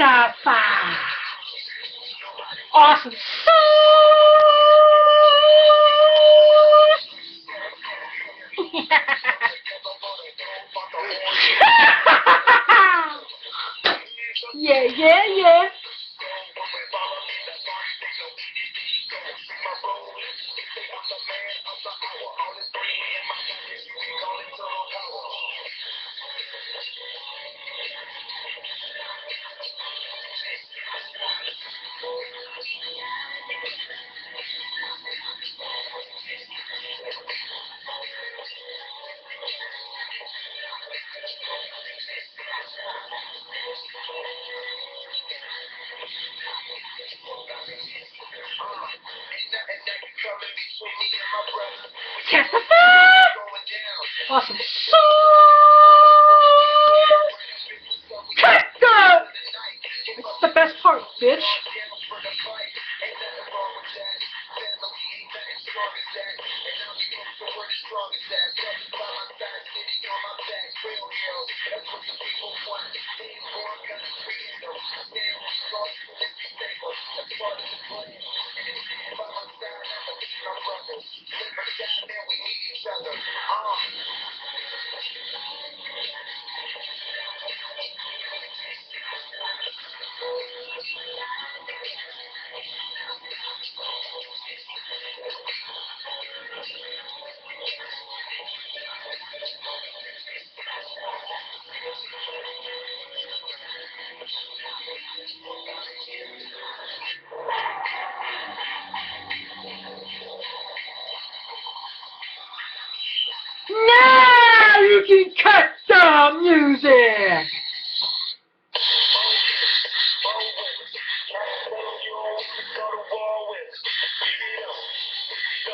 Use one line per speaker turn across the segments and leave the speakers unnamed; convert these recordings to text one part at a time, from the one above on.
Justify. Awesome sauce. Yeah, yeah, yeah. Testify! Awesome sauce! Testify! It's the best part, bitch. Now you can cut the music!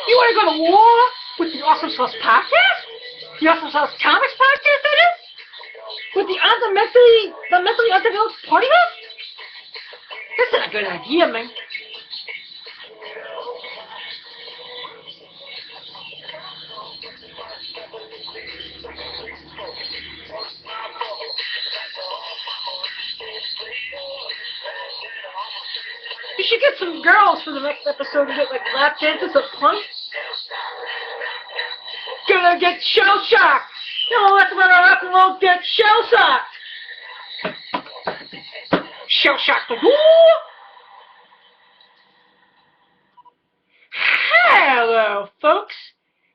You want to go to war with the Awesome Sauce podcast? The Awesome Sauce Comics podcast, that is? With the mentally undeveloped party host? This is a good idea, man. You should get some girls for the next episode to get like lap dances of punk. Gonna get shell shocked. No, let's let our rock and roll get shell shocked. Shell shocked. Hello, folks.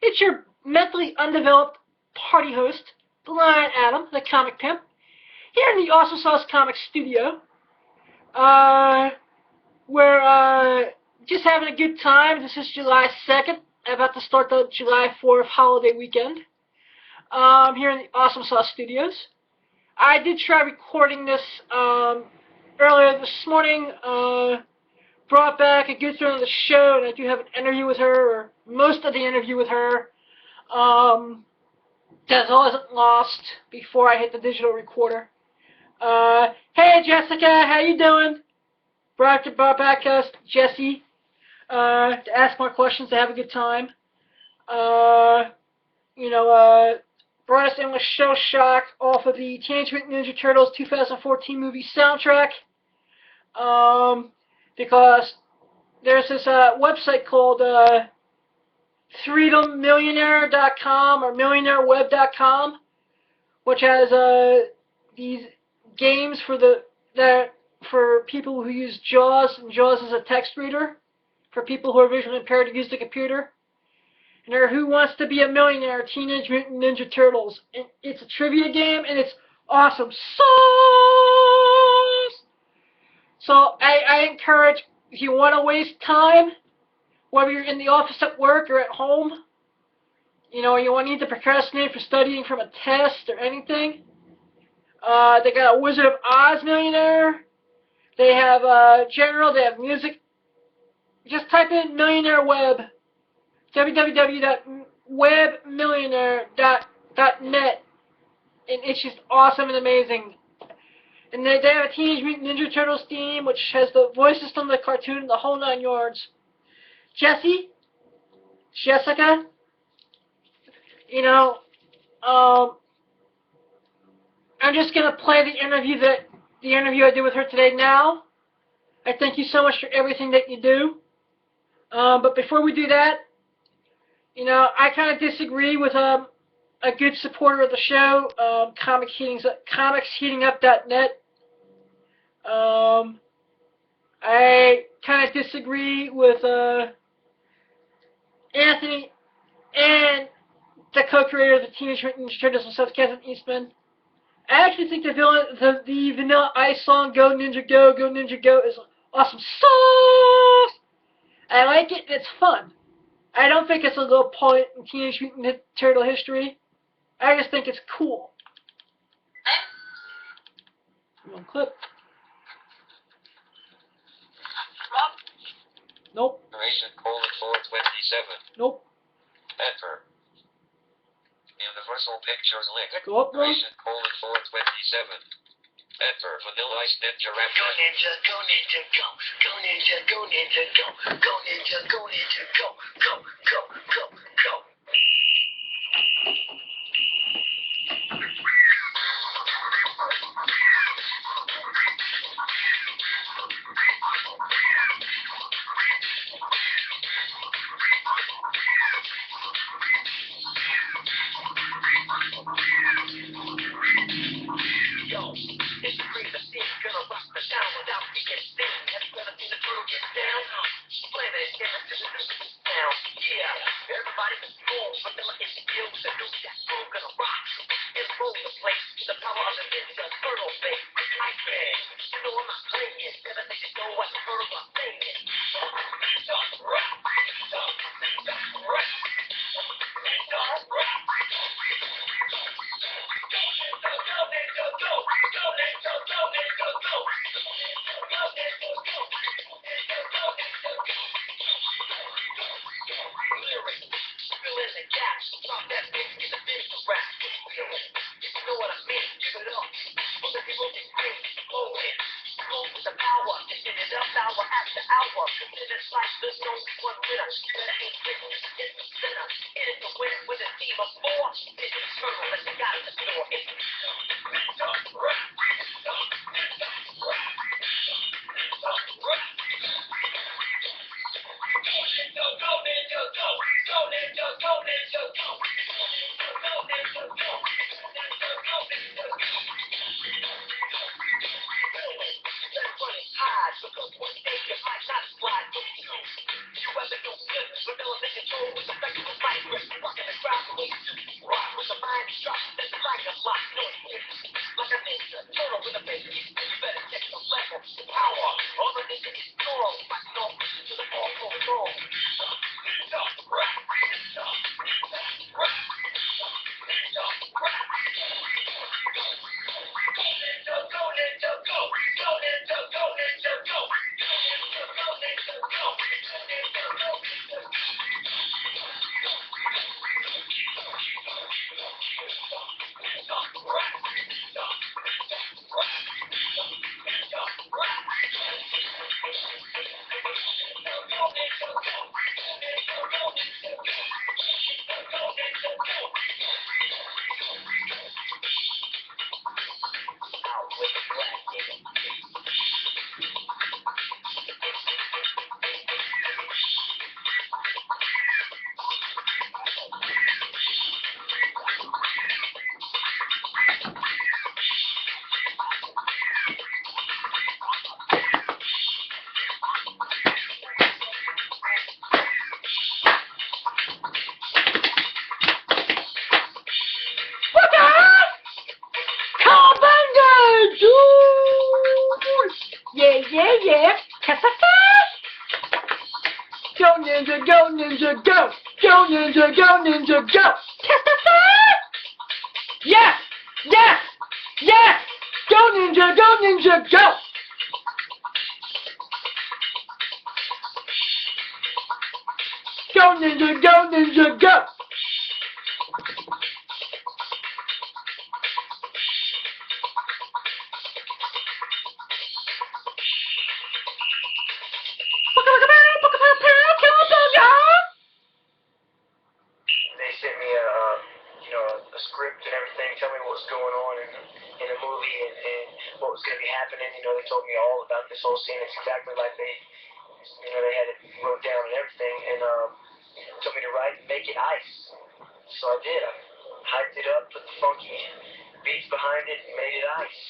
It's your mentally undeveloped party host, Blind Adam, the comic pimp, here in the Awesome Sauce Comics studio. We're just having a good time. This is July 2nd, about to start the July 4th holiday weekend. Here in the Awesome Sauce studios. I did try recording this earlier this morning. Brought back a good friend of the show, and I do have an interview with her, or most of the interview with her. That wasn't lost before I hit the digital recorder. Hey Jessica, how you doing? Brought back Jessie to ask more questions, to have a good time. Brought us in with Shell Shock off of the Teenage Mutant Ninja Turtles 2014 movie soundtrack. Because there's this website called freedommillionaire.com or millionaireweb.com, which has these games for people who use JAWS, and JAWS is a text reader for people who are visually impaired to use the computer. And they're Who Wants to Be a Millionaire? Teenage Mutant Ninja Turtles. And it's a trivia game, and it's awesome sauce! So I encourage, if you want to waste time, whether you're in the office at work or at home, you need to procrastinate for studying from a test or anything, they got a Wizard of Oz millionaire. They have general, they have music. Just type in Millionaire Web, www.webmillionaire.net, and it's just awesome and amazing. And they have a Teenage Mutant Ninja Turtles theme, which has the voices from the cartoon, the whole 9 yards. Jessica, I'm just going to play the interview that the interview I did with her today now. I thank you so much for everything that you do. But before we do that, you know, I kind of disagree with a good supporter of the show, comicsheatingup.net. I kind of disagree with Anthony and the co-creator of the Teenage Mutant Ninja Turtles himself, Kevin Eastman. I actually think the Vanilla Ice song, Go Ninja Go, Go Ninja Go, is awesome sauce. I like it, and it's fun. I don't think it's a low point in Teenage Mutant Ninja Turtle history. I just think it's cool. One clip. Nope. Nope.
Enter. Universal Pictures link.
Go up, bro.
Enter. Vanilla Ice Ninja Rap. Go Ninja, go Ninja, go. Go Ninja, go Ninja, go. Go Ninja, go Ninja, go. Go, go, go, go. Yo, it's the crazy scene, gonna rock the town without being seen. Have you ever seen a turtle get down? Slam it, get it to the sound. Yeah, everybody was cool, but then it's still the new jack roll gonna rock and roll the place. The power of the ninja turtle face. I bang, you know I'm not playing. Never think you know what the turtles are saying. Fill in the gaps, drop that big, get the big rap. Feel it, if you know what I mean, give it up. But the people get green, blow it. Blow with the power, taking it up hour after hour. In this life, there's no one winner. You better ain't quitting, it's the center. It is the win with a team of 4. It's eternal, that you got at the door. It's because one day you might not slide. You ever do good, vanilla in control with the flexible mic grip, rocking the crowd the way you do. Rock with the mind drop, that's like a lock, no excuses. Like a ninja, turtle with a baby, you better check the level, the power. All the ninja is strong, fighting all to the all so strong.
Yeah. Go ninja, go ninja, go! Go ninja, go ninja, go! Yes! Go ninja, go! Go ninja, go!
They sent me a script and everything, tell me what's going on in the movie, and what was going to be happening. You know, they told me all about this whole scene. It's exactly like they, you know, they had it wrote down and everything, and told me to write and make it ice. So I did. I hyped it up, put the funky beats behind it, and made it ice.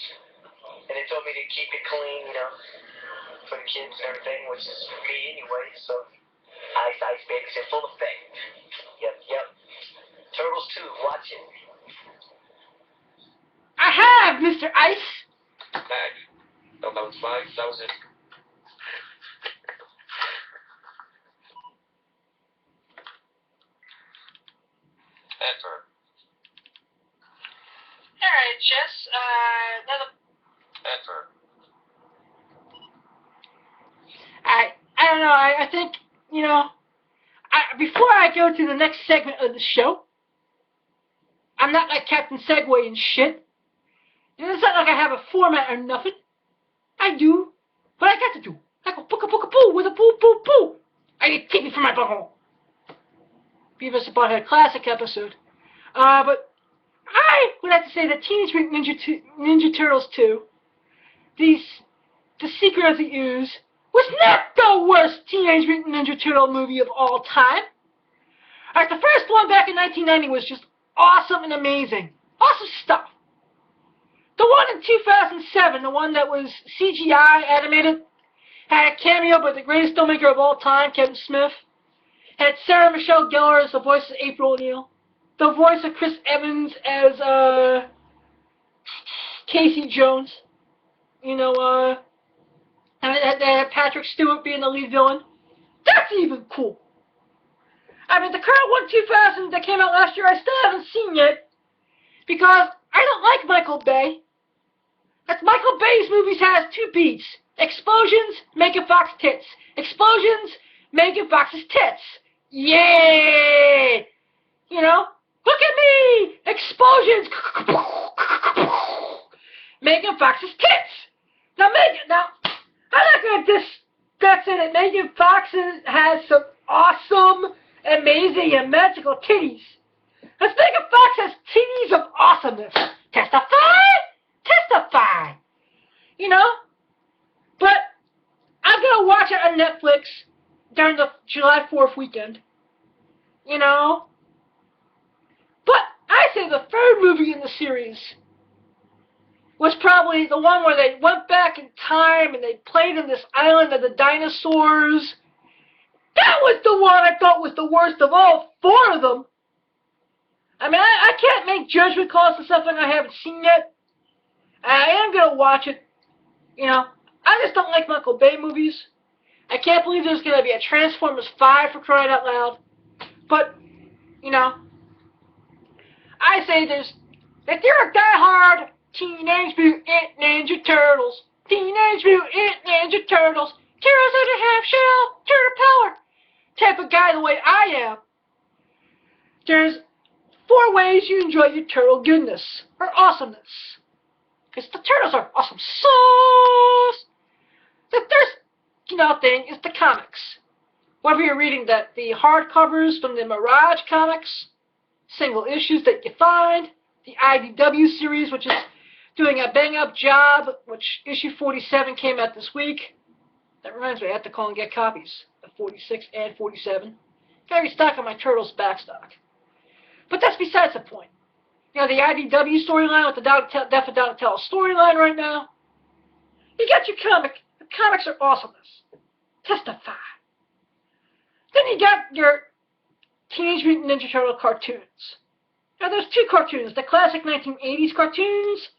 And they told me to keep it clean, you know, for the kids and everything, which is me anyway. So ice, ice, babies in full effect. Yep. Turtles 2, watch it.
I have, Mr. Ice.
Bag. Oh, that was 5,000. Enter.
Alright, Jess, another...
Enter.
I don't know, I think, you know, before I go to the next segment of the show, I'm not like Captain Segway and shit. And it's not like I have a format or nothing. I do, but I got to do. I go pooka pooka poo with a poo poo poo. I need to take me from my butthole. Beavis and Butthead classic episode. But I would have to say that Teenage Mutant Ninja Turtles 2, The Secret of the Ooze, was not the worst Teenage Mutant Ninja Turtle movie of all time. Alright, the first one back in 1990 was just awesome and amazing. Awesome stuff. The one in 2007, the one that was CGI animated, had a cameo by the greatest filmmaker of all time, Kevin Smith. Had Sarah Michelle Gellar as the voice of April O'Neil. The voice of Chris Evans as Casey Jones. You know, and they had Patrick Stewart being the lead villain. That's even cool. I mean, the current one, 2000, that came out last year, I still haven't seen yet. Because I don't like Michael Bay. That's Michael Bay's movies has two beats. Explosions, Megan Fox tits. Explosions, Megan Fox's tits. Yay! You know? Look at me! Explosions! Megan Fox's tits! Now, I'm not gonna that's it. Megan Fox has some awesome, amazing, and magical titties. Because Megan Fox has titties of awesomeness. Testify? Testify! You know? But I'm gonna watch it on Netflix during the July 4th weekend. You know? But I say the third movie in the series was probably the one where they went back in time and they played in this island of the dinosaurs. That was the one I thought was the worst of all four of them. I mean, I can't make judgment calls to something I haven't seen yet. I am going to watch it. You know, I just don't like Michael Bay movies. I can't believe there's going to be a Transformers 5 for crying out loud. But, you know, I say if you're a diehard Teenage Mutant Ninja Turtles, Teenage Mutant Ninja Turtles, Heroes of the Half-Shell, Turtle Power type of guy the way I am, there's 4 ways you enjoy your turtle goodness, or awesomeness. Because the turtles are awesome sauce. The first, thing is the comics. Whether you're reading the hardcovers from the Mirage comics, single issues that you find, the IDW series, which is doing a bang-up job, which issue 47 came out this week. That reminds me, I have to call and get copies of 46 and 47. Gotta restock on my Turtles backstock. But that's besides the point. You know, the IDW storyline with the Death of Donatello storyline right now. You got your comic. The comics are awesomeness. Testify. Then you got your Teenage Mutant Ninja Turtle cartoons. Now, there's 2 cartoons. The classic 1980s cartoons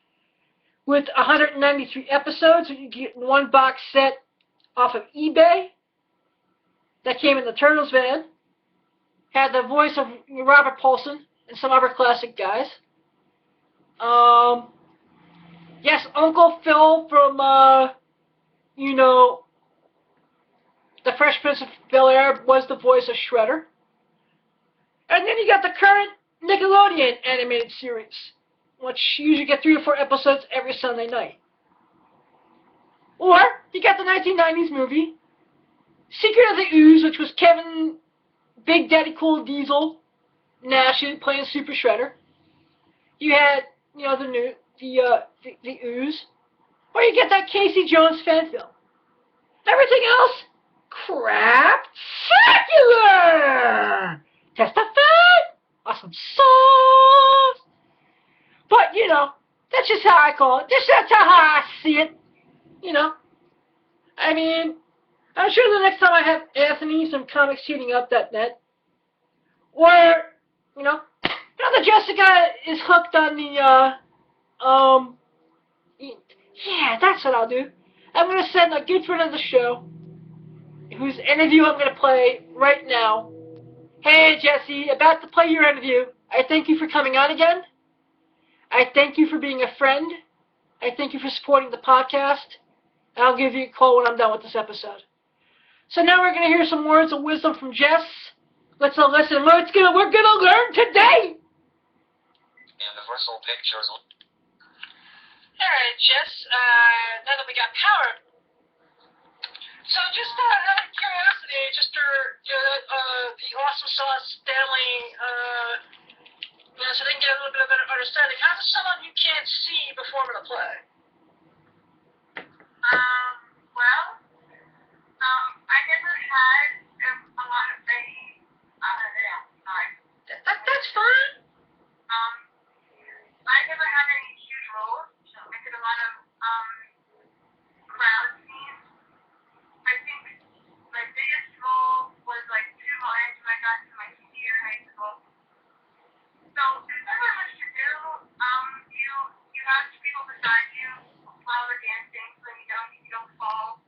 with 193 episodes that you get in one box set off of eBay. That came in the Turtles van. Had the voice of Robert Paulson and some other classic guys. Yes, Uncle Phil from, The Fresh Prince of Bel-Air was the voice of Shredder. And then you got the current Nickelodeon animated series, which you usually get 3 or 4 episodes every Sunday night. Or, you got the 1990s movie, Secret of the Ooze, which was Kevin Big Daddy Cool Diesel Nash playing Super Shredder. You had, the Ooze. or you get that Casey Jones fan film. Everything else, crap-tacular! Testify! Awesome sauce! But, you know, that's just how I call it. That's how I see it. You know, I mean, I'm sure the next time I have Anthony, some comixheatingup.net, or, you know that Jessica is hooked on the, yeah, that's what I'll do. I'm going to send a good friend of the show, whose interview I'm going to play right now. Hey, Jesse, about to play your interview. I thank you for coming on again. I thank you for being a friend. I thank you for supporting the podcast. And I'll give you a call when I'm done with this episode. So now we're going to hear some words of wisdom from Jess. Let's listen. We're going to learn today.
Universal Pictures.
Alright, Jess, now that we got power. So just out of curiosity, just the Awesome Sauce family, so they can get a little bit of better understanding. How does someone you can't see perform in a play?
I never had a lot of training.
That's fine.
I never had any huge roles. I did a lot of crowd scenes. I think my biggest role was like 2 lines when I got to my senior year in high school. So there's not really much to do. You have 2 people beside you while they're dancing, so you don't fall.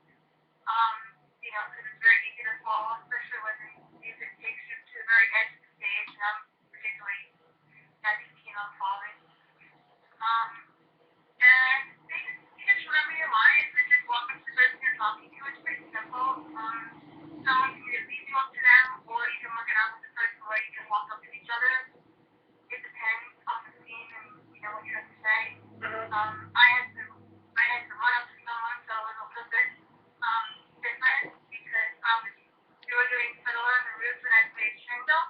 Because it's very easy to fall, especially when the music takes you to the very edge of the stage, and I'm particularly not too keen on falling. And you just remember your lines and just walk up to the person you're talking to. It's pretty simple. Someone can either lead you up to them, or you can work it out with the person where you can walk up to each other. It depends on the scene and what you have to say. I had to run up to someone, so it was a little bit different because we were doing fiddler on the roof and I played shingle.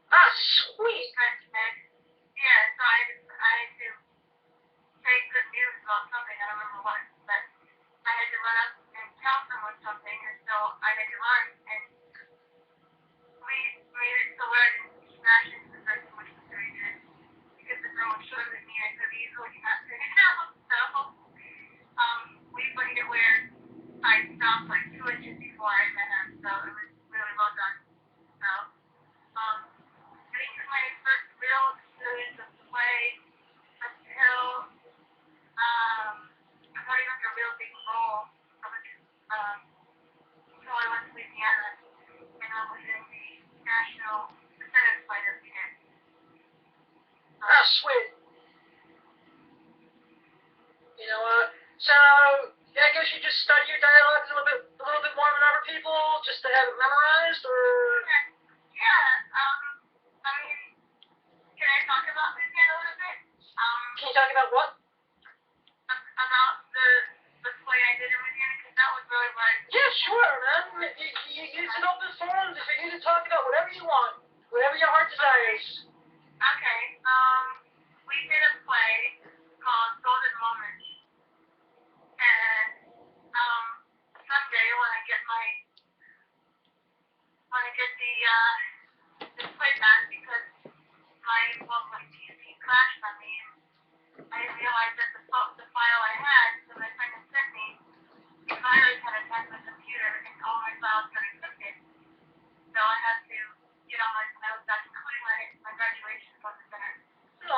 Ah, sweet.
Yeah, so I had to say good news about something. I don't remember what, but I had to run up and tell someone something, and so I had to run, and we made it so I didn't smash into the person, which was very good, because the girl was shorter than me, I could easily got to out. So we played it where I stopped like 2 inches before I met him, so it was really well done. So, I think my first real experience of play until I thought he was a real big role. Until I went to Louisiana and I was in the National Defenders Fighter Unit.
Ah, sweet. So I guess you just study your dialogues a little bit more than other people, just to have it memorized, or?
Yeah. I mean, can I talk about this yet a little bit?
Can you talk about what?
About the play I did in Louisiana, because that was really what I.
Yeah, sure, man. It's an open forum for you to talk about whatever you want, whatever your heart desires.
Okay. We did a play called Golden Moments, and someday when I get the play back, because my PC crashed on me, and I realized that the file I had that my friend had sent me, the virus had attacked my computer and all my files got encrypted. So I had to get all my notes back, including my graduation photos in it.
No,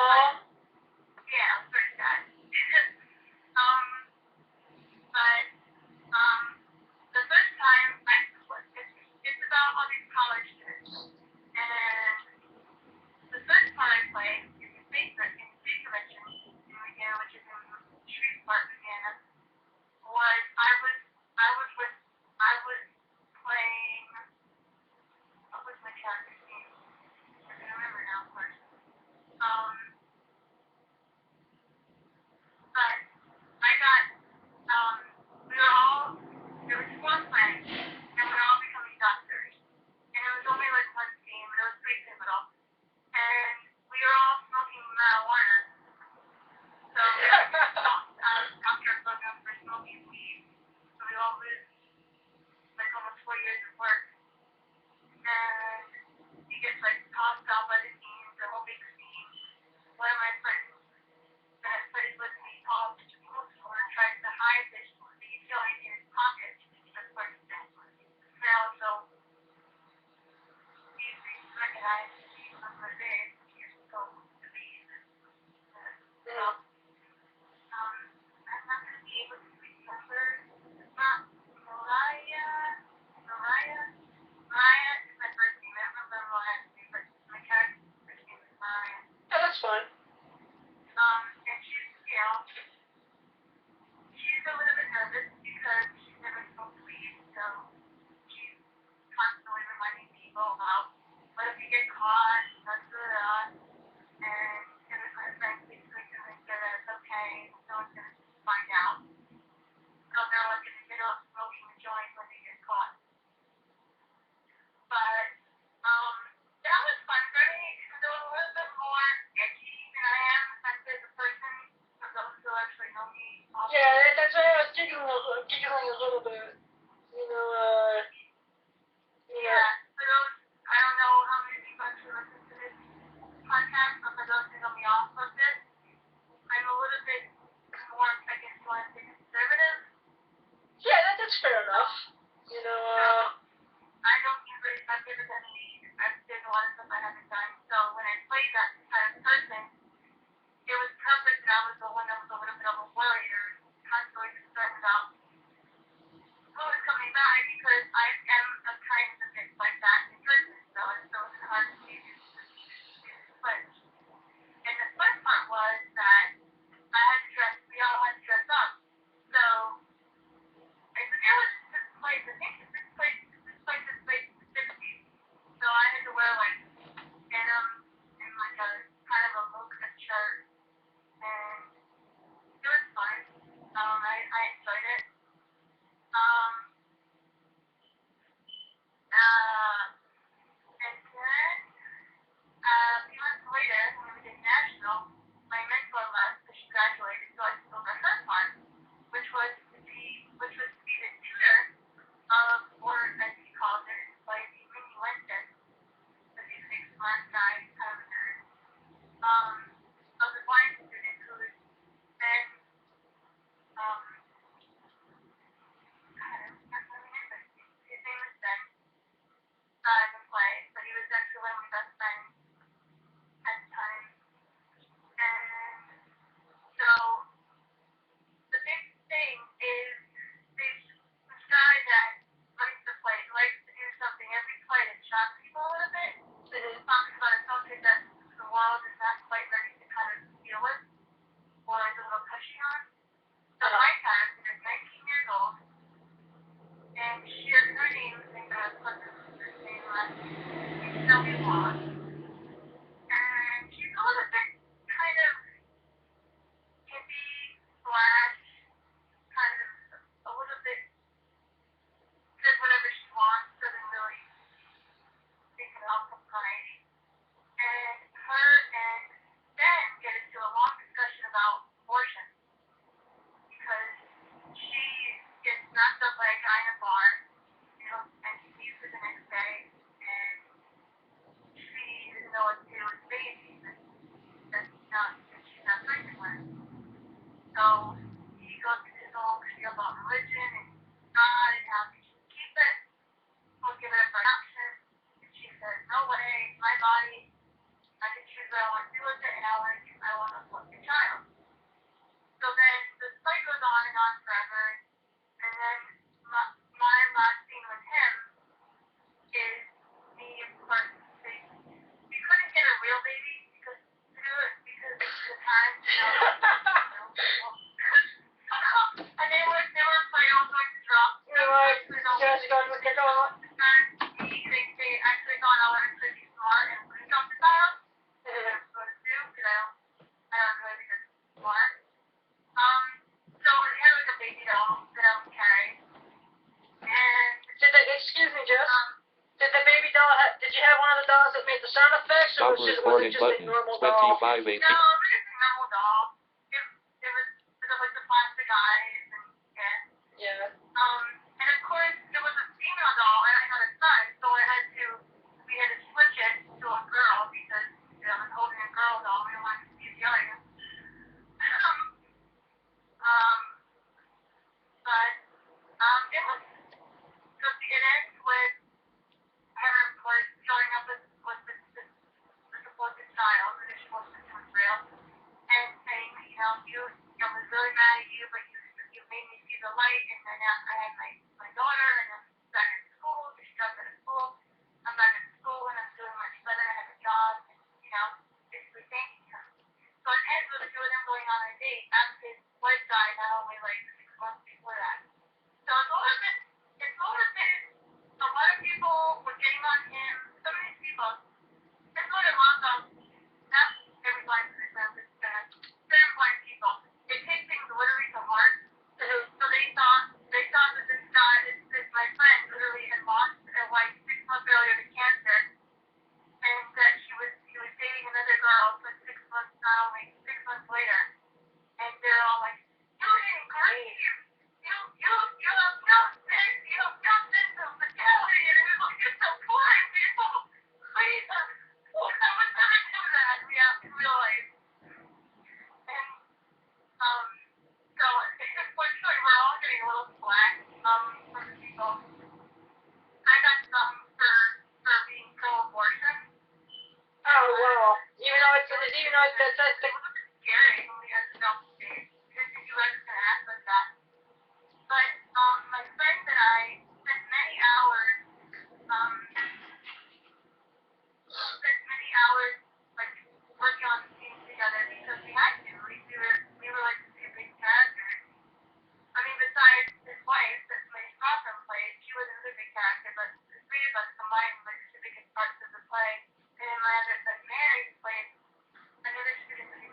really lost. And she's a little bit kind of hippie slash kind of a little bit does whatever she wants, doesn't really think about propriety. And her and Ben get into a long discussion about abortion because she gets knocked up by a guy in a bar, you know, and she leaves her the next day, and she doesn't know what to do with the baby that she's not pregnant with. So she goes into this whole spiel about religion and God and how she should keep it, won't give it up for adoption. And she says, no way, my body, I can choose what I want to do with it, and I want to abort the child. So then the fight goes on and on forever, and then my last scene with him is me, of course, we couldn't get a real baby because the parents, you know, and they were playing all sorts of drops.
Just done with the dog.
They actually thought I was pretty smart and couldn't drop the child. And I'm supposed to, because I don't really think it's smart. So we had like a baby doll that I would carry. And
Excuse me, Jess. Did the baby doll did you have one of the dolls that made the sound effects, or was it just a normal doll?
25
no, it was just a normal doll. It was sort of like the plastic eyes and
Yeah.
and of course it was a female doll and I had a son, so we had to switch it to a girl because I was holding a girl doll. We didn't want to confuse the audience. It was so it ends with her, of course, showing up with the supposed child, and she wasn't was real, and saying, you know, I was really mad at you, but you made me see the light, and then I had my daughter, and I'm back at school, she got out of school, I'm back at school, and I'm doing much better, I have a job, and, you know, basically thanking her. So it ends with the two of them going on a date after his wife died, not only like 6 months before that. So it's a little bit, a lot of people were getting on him, some of these people, that's what I love about, not every blind person, but certain blind people, they take things literally to heart. So they thought that this guy, my friend, literally had lost a wife 6 months earlier to cancer, and that he was dating another girl for 6 months, not only 6 months later, and they're all like, you didn't grieve, you have no sense, you have no sense of fatality, and it was like, you're so blind, people, please, I would never do that, we have to realize, and, so, unfortunately, we're all getting a little slack, from the people. I got some for being pro-abortion.
Oh wow. Even though that's the
Scary when we had to go on stage. Didn't think you guys were gonna ask us that. But my friend and I spent many hours like working on the scenes together because we had to. We were like two big characters. I mean, besides his wife that Mace Crawford played, she was another big character, but the three of us combined were like the two biggest parts of the play. And then my other friend Mary played another student of the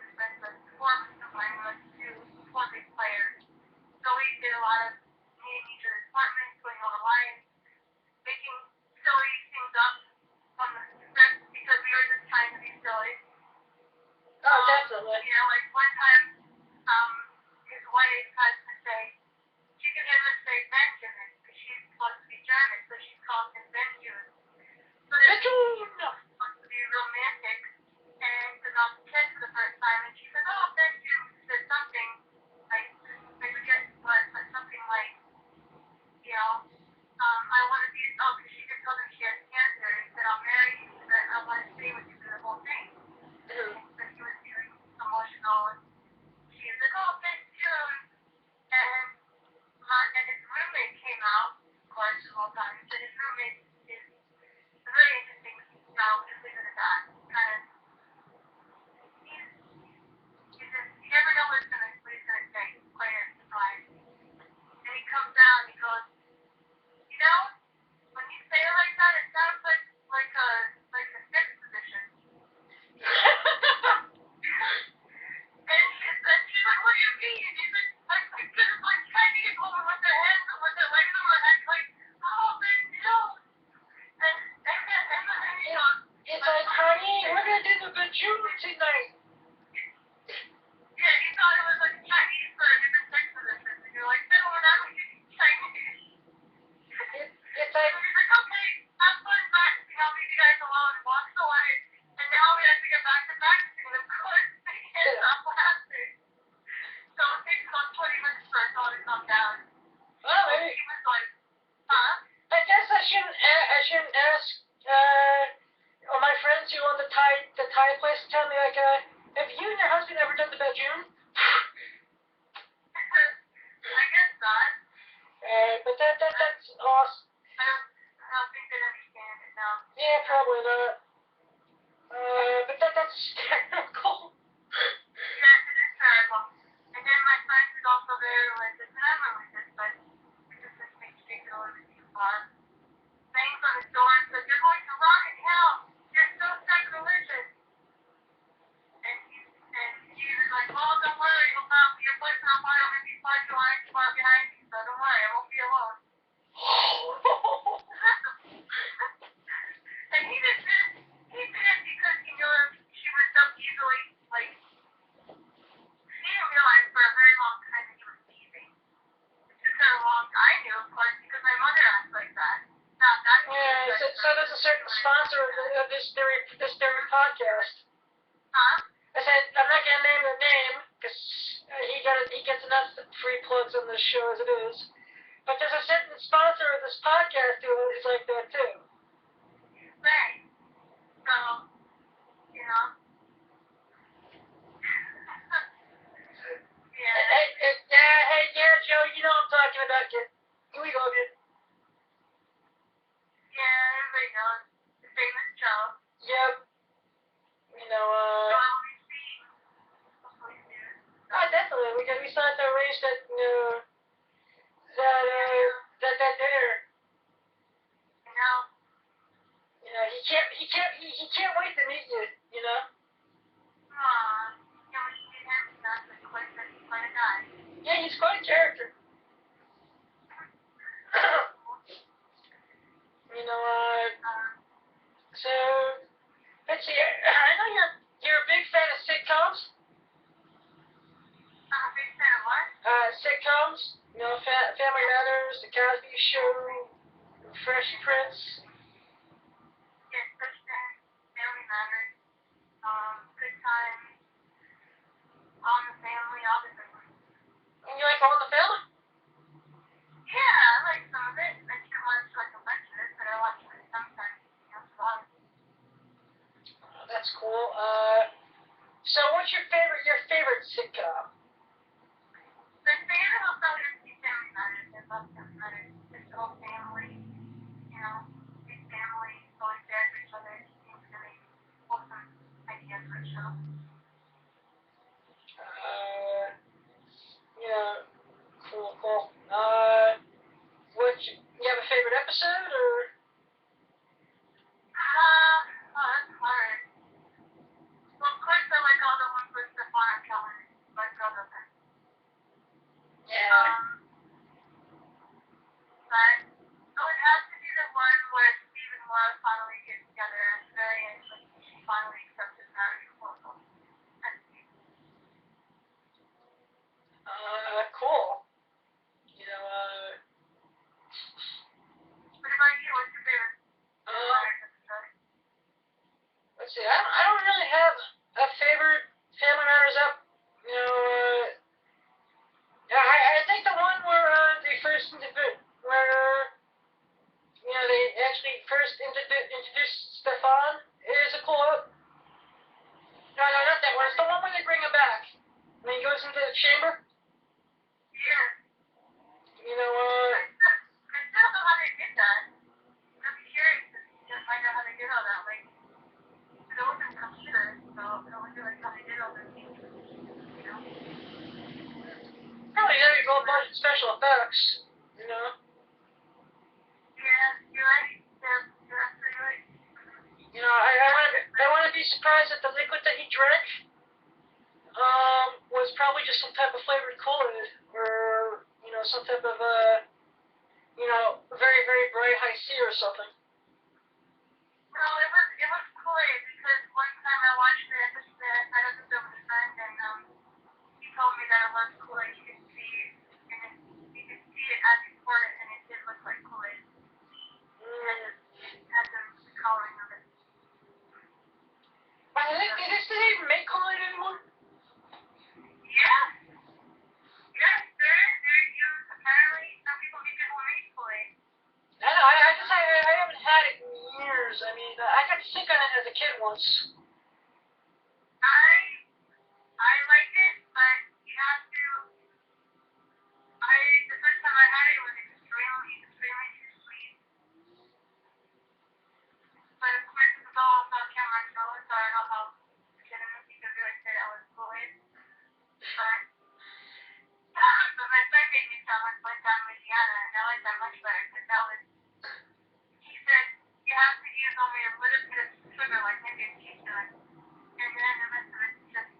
didn't ask all my friends who own the Thai place tell me like, have you and your husband ever done the bedroom?
I guess not.
But that's awesome.
I don't think they understand it now.
Yeah, probably not. But that's hysterical.
Yes, it is terrible. And then my friend is also very religious, and I'm religious, but it just makes me feel a little bit too far. Things on the door and said, "You're going to rot in hell. You're so sacrilegious." And he was like, "Oh, don't worry, your boy's not far. I'm going to be far behind you, so don't worry, I won't be alone." And he did it because he knew she was so easily, like, he didn't realize for a very long time that he was teasing. It took her a long time. I knew, of course, because my mother acts like that.
Yeah, so there's a certain sponsor of this very podcast.
Huh?
I said I'm not gonna name their name because he gets enough free plugs on this show as it is. But there's a certain sponsor of this podcast who is like that too.
Right. So, you know. Yeah.
Hey, Joe, you know what I'm talking about, kid. Here we go, kid.
Yeah, everybody knows. The famous Joe.
Yep. You know,
So I will be seeing hopefully soon.
definitely. We still have to arrange that dinner.
You know.
You know, he can't wait to meet you. You know.
Aw. You know, when you meet him, he sounds like quite a guy.
Yeah, he's quite a character. You know, so let's see. I know you're a big fan of sitcoms.
I'm a big fan of what?
Sitcoms. You know, Family Matters, The Cosby Show, Fresh Prince.
Yes, Thurston, Family Matters, Good Times, All in the Family, all the good ones.
And you like All in the Family?
Yeah, I like some of it. I didn't watch like a bunch of it, but I watch it sometimes. You know, so
That's cool. So what's your favorite sitcom?
my favorite will probably be Family Matters. I love Family Matters. It's the whole family, you know, big family, always there for each other. It seems really wholesome idea for a show.
Yeah, cool. You have a favorite episode or?
That's hard. Well, of course I like all the ones with Stefan Keller, my brother.
Yeah.
But it would have to be the one where Steve and Laura finally get together at the very end, like she finally accepts his marriage proposal.
Cool. You know,
What about you? What's your favorite episode?
let's see. I don't really have a favorite Family Matters up. You know, I think the one where they first where you know they actually first introduced Stefan is a cool up. No, not that one. It's the one when they bring him back. When he goes into the chamber.
Yeah.
You know,
I still don't know how they did that. I'm curious to find out how they did all that. Like, there wasn't a computer, so I wonder like how they did all those things. You know?
probably there you go, a bunch of special effects. You know.
Yeah, you're right. Yeah, you're absolutely right.
You know, I want to be surprised that the liquid that he drank was probably just some type of flavored Kool-Aid or you know some type of you know very very bright high C or something.
No, it was Kool-Aid because one time I watched the episode, I had a film with a friend, and he told me that it was Kool-Aid. You could see it as he poured it, and it did look like Kool-Aid. It had the coloring of it.
Did they even make Kool-Aid? sugars. I mean, I got sick on it as a kid once.
I like it, but you have to. The first time I had it was extremely too sweet. But of course, it was all about commercial, so I don't know how legitimate because they like said I was bullied. But my friend made me some one time in Louisiana, and I liked that much better because that was. He said you have to use only a little bit of sugar, like maybe a teaspoon, and then the rest of it's just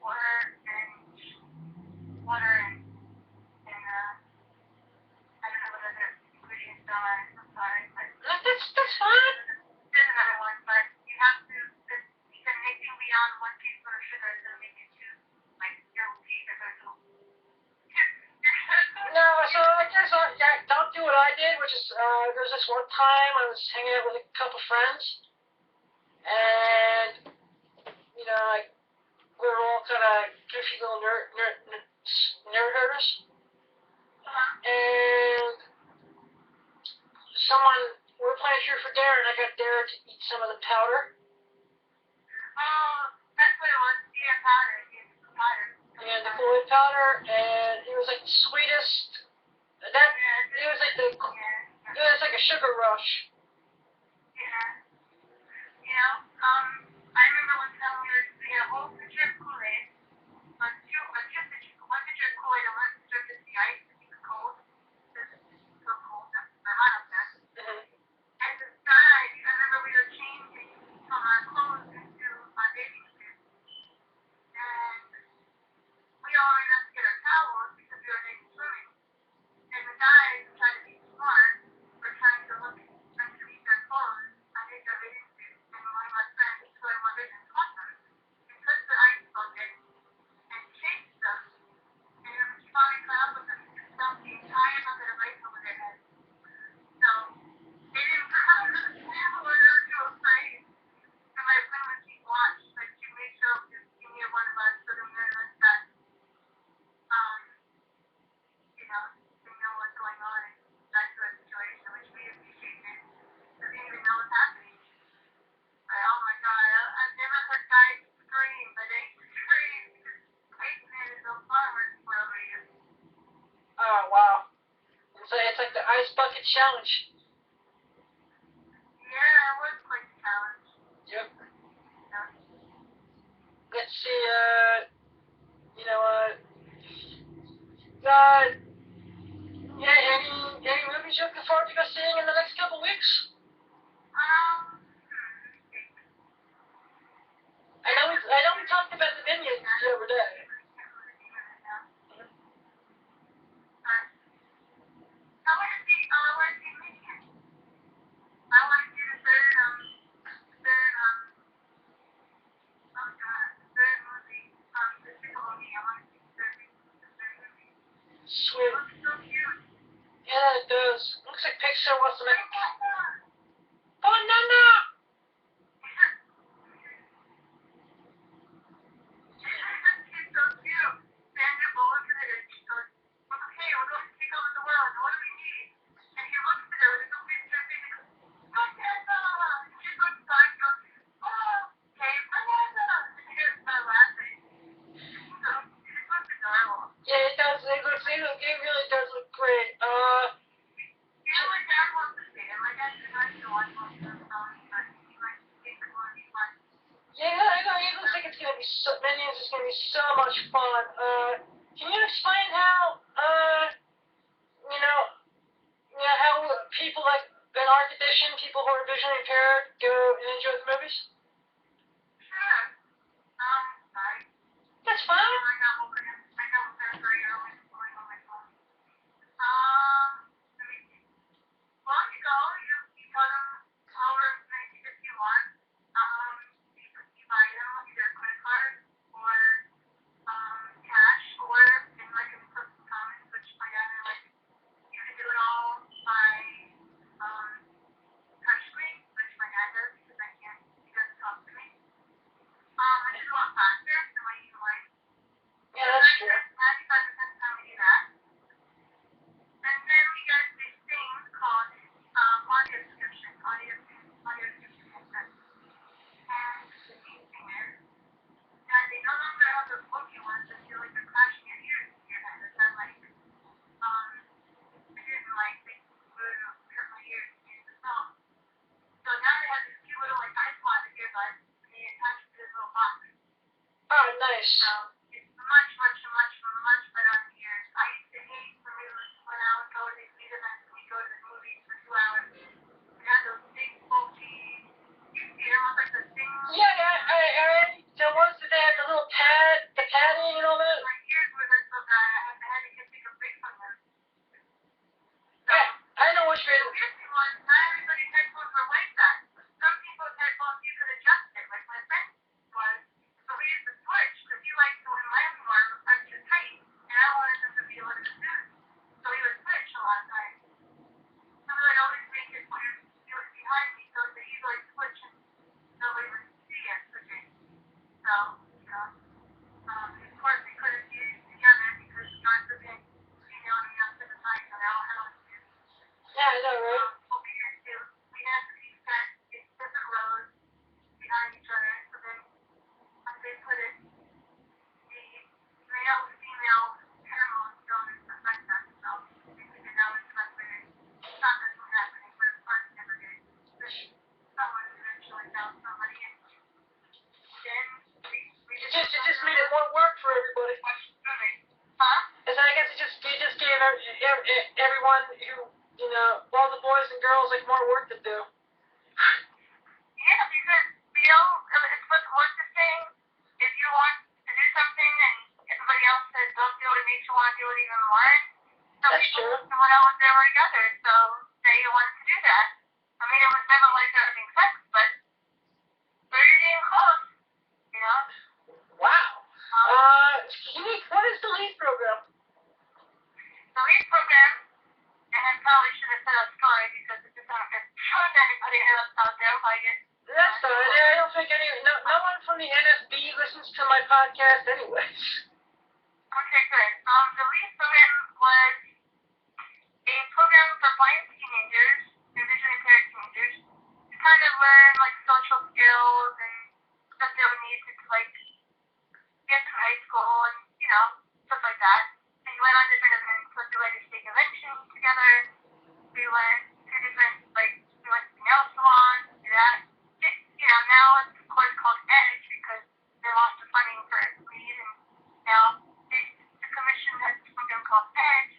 what is it? Water and I don't know what other ingredients there are. I'm sorry, but
That's fine.
there's another one, but you have to. You can make it beyond 1 teaspoon of sugar to make it to like guilty or no.
No, so don't do what I did, which is there was this one time I was hanging out with a couple friends, and you know, like we were all kind of goofy little nerd herders, and we were playing Truth or Dare, and I got dared to eat some of the powder.
Oh, that's what it was. Yeah, powder.
And the Kool-Aid powder, and it was like the sweetest. It was like a sugar rush.
Yeah. You know, I remember one time we had a whole pitcher of Kool-Aid, one pitcher of Kool-Aid, and one pitcher of the ice to keep it cold. Because it's so cold, they're hot up there. And the side, I remember we were changing from our clothes into our bathing suits. And we all ran up to get our towels because we were naked swimming. And the guys tried to be smart. We're trying to look underneath their clothes. I think their bathing suits. And one of my friends, who I wanted to caught them, and took the ice bucket and chased them. And when she finally caught up with them, she dumped the entire bucket of ice over their heads. So they didn't come to the table or they were too afraid. And my friend would keep watch, like she made sure to give me one of us so that we didn't understand. You know, they know what's going on in that sort of situation, which we appreciate it. They didn't even know what's happening. But oh my god, I've never heard guys scream, but they scream because ice man is so farmers for over here.
Oh wow! It's like the ice bucket challenge.
Yeah, it was quite a challenge.
Yep.
Yeah.
Let's see. Yeah. Any movies you're looking forward to go seeing in the next couple weeks? I know we talked about the Minions the other day.
I want to see Minions. I want to see the third movie, the second movie. I want to see the third movie.
Sweet.
It looks so cute.
Yeah, it does. Looks like Pixar wants to make. Banana.
It's so cute. Sandra Bullock in it. She goes, "Okay, we're going to take over the world. What do we need?" And he looks at her with a picture and he goes, "Banana!" And she goes back and goes, "Oh, okay, banana!" And she just started laughing. So it looks adorable.
Yeah, it does. It really does look great.
You know, my dad wants to see it. My dad didn't like to watch most of the songs, but he likes to see it because it's fun.
Yeah, I know. It looks like it's gonna be Minions is gonna be so much fun. Can you explain how how people like in our condition, people who are visually impaired, go and enjoy the movies?
Sure. Sorry.
That's fine.
I got woken up very early this morning on my phone. Let me see. Well, you go, you tell them however many tickets you want. You buy them with either a credit card or cash, or in like a personal comments, which my dad and like, you can do it all by touchscreen, which my dad does because I can't, he doesn't talk to me. Which is a lot faster than what you can like.
everyone who, all the boys and girls like more work to do.
Yeah, because, it's what's the saying? If you want to do something and everybody else says don't do it, it makes you want to do it even more. Some
That's
people
true.
went out they were together, so they wanted to do that. I mean, it was never like they were having sex, but they're getting close, you know?
Wow. Unique, what is the LEAD program?
The LEAD program, and I probably should have said a story because it's not anybody else out there like it.
That's fine. I don't think no one from the NSB listens to my podcast anyways.
Okay, good. The LEAD program was a program for blind teenagers and visually impaired teenagers to kind of learn like social skills and stuff they would need to like get through high school and stuff like that. And we went on different events, like we went to state conventions together. We went to different we went to nail salons, do that. Now it's of course called Edge because they lost the funding for LEAD, and now the commission has a program called Edge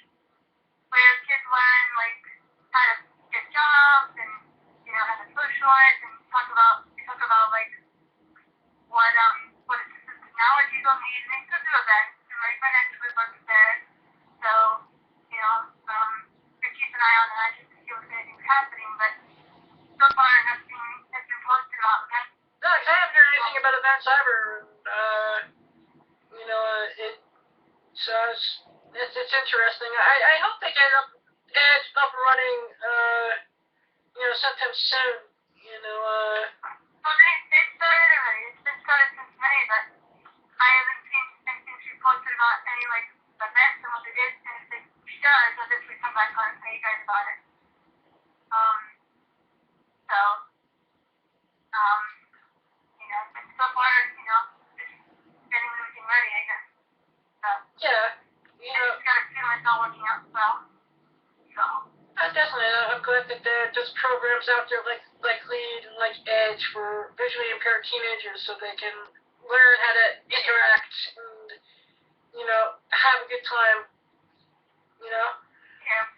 where kids learn like how to get jobs and how to socialize and talk about like what assistive technology they'll need, and they could do events. And like my next group was there, so we keep an eye on that just to see if anything's happening. But so far nothing has been posted about that.
No, I haven't heard anything about events ever. It's interesting. I hope they get Edge up and running, sometime soon.
Well, they started already. It's been started since May, but I haven't seen anything she posted about any events and what they did. And if she does, I'll definitely come back on and tell you guys about it. But so far, just getting everything ready, I guess. So.
Yeah.
I just got a feeling it's all working out well. So.
Definitely. I'm glad that there's programs out there like LEAD and like Edge for visually impaired teenagers so they can learn how to interact and, have a good time.
Yeah,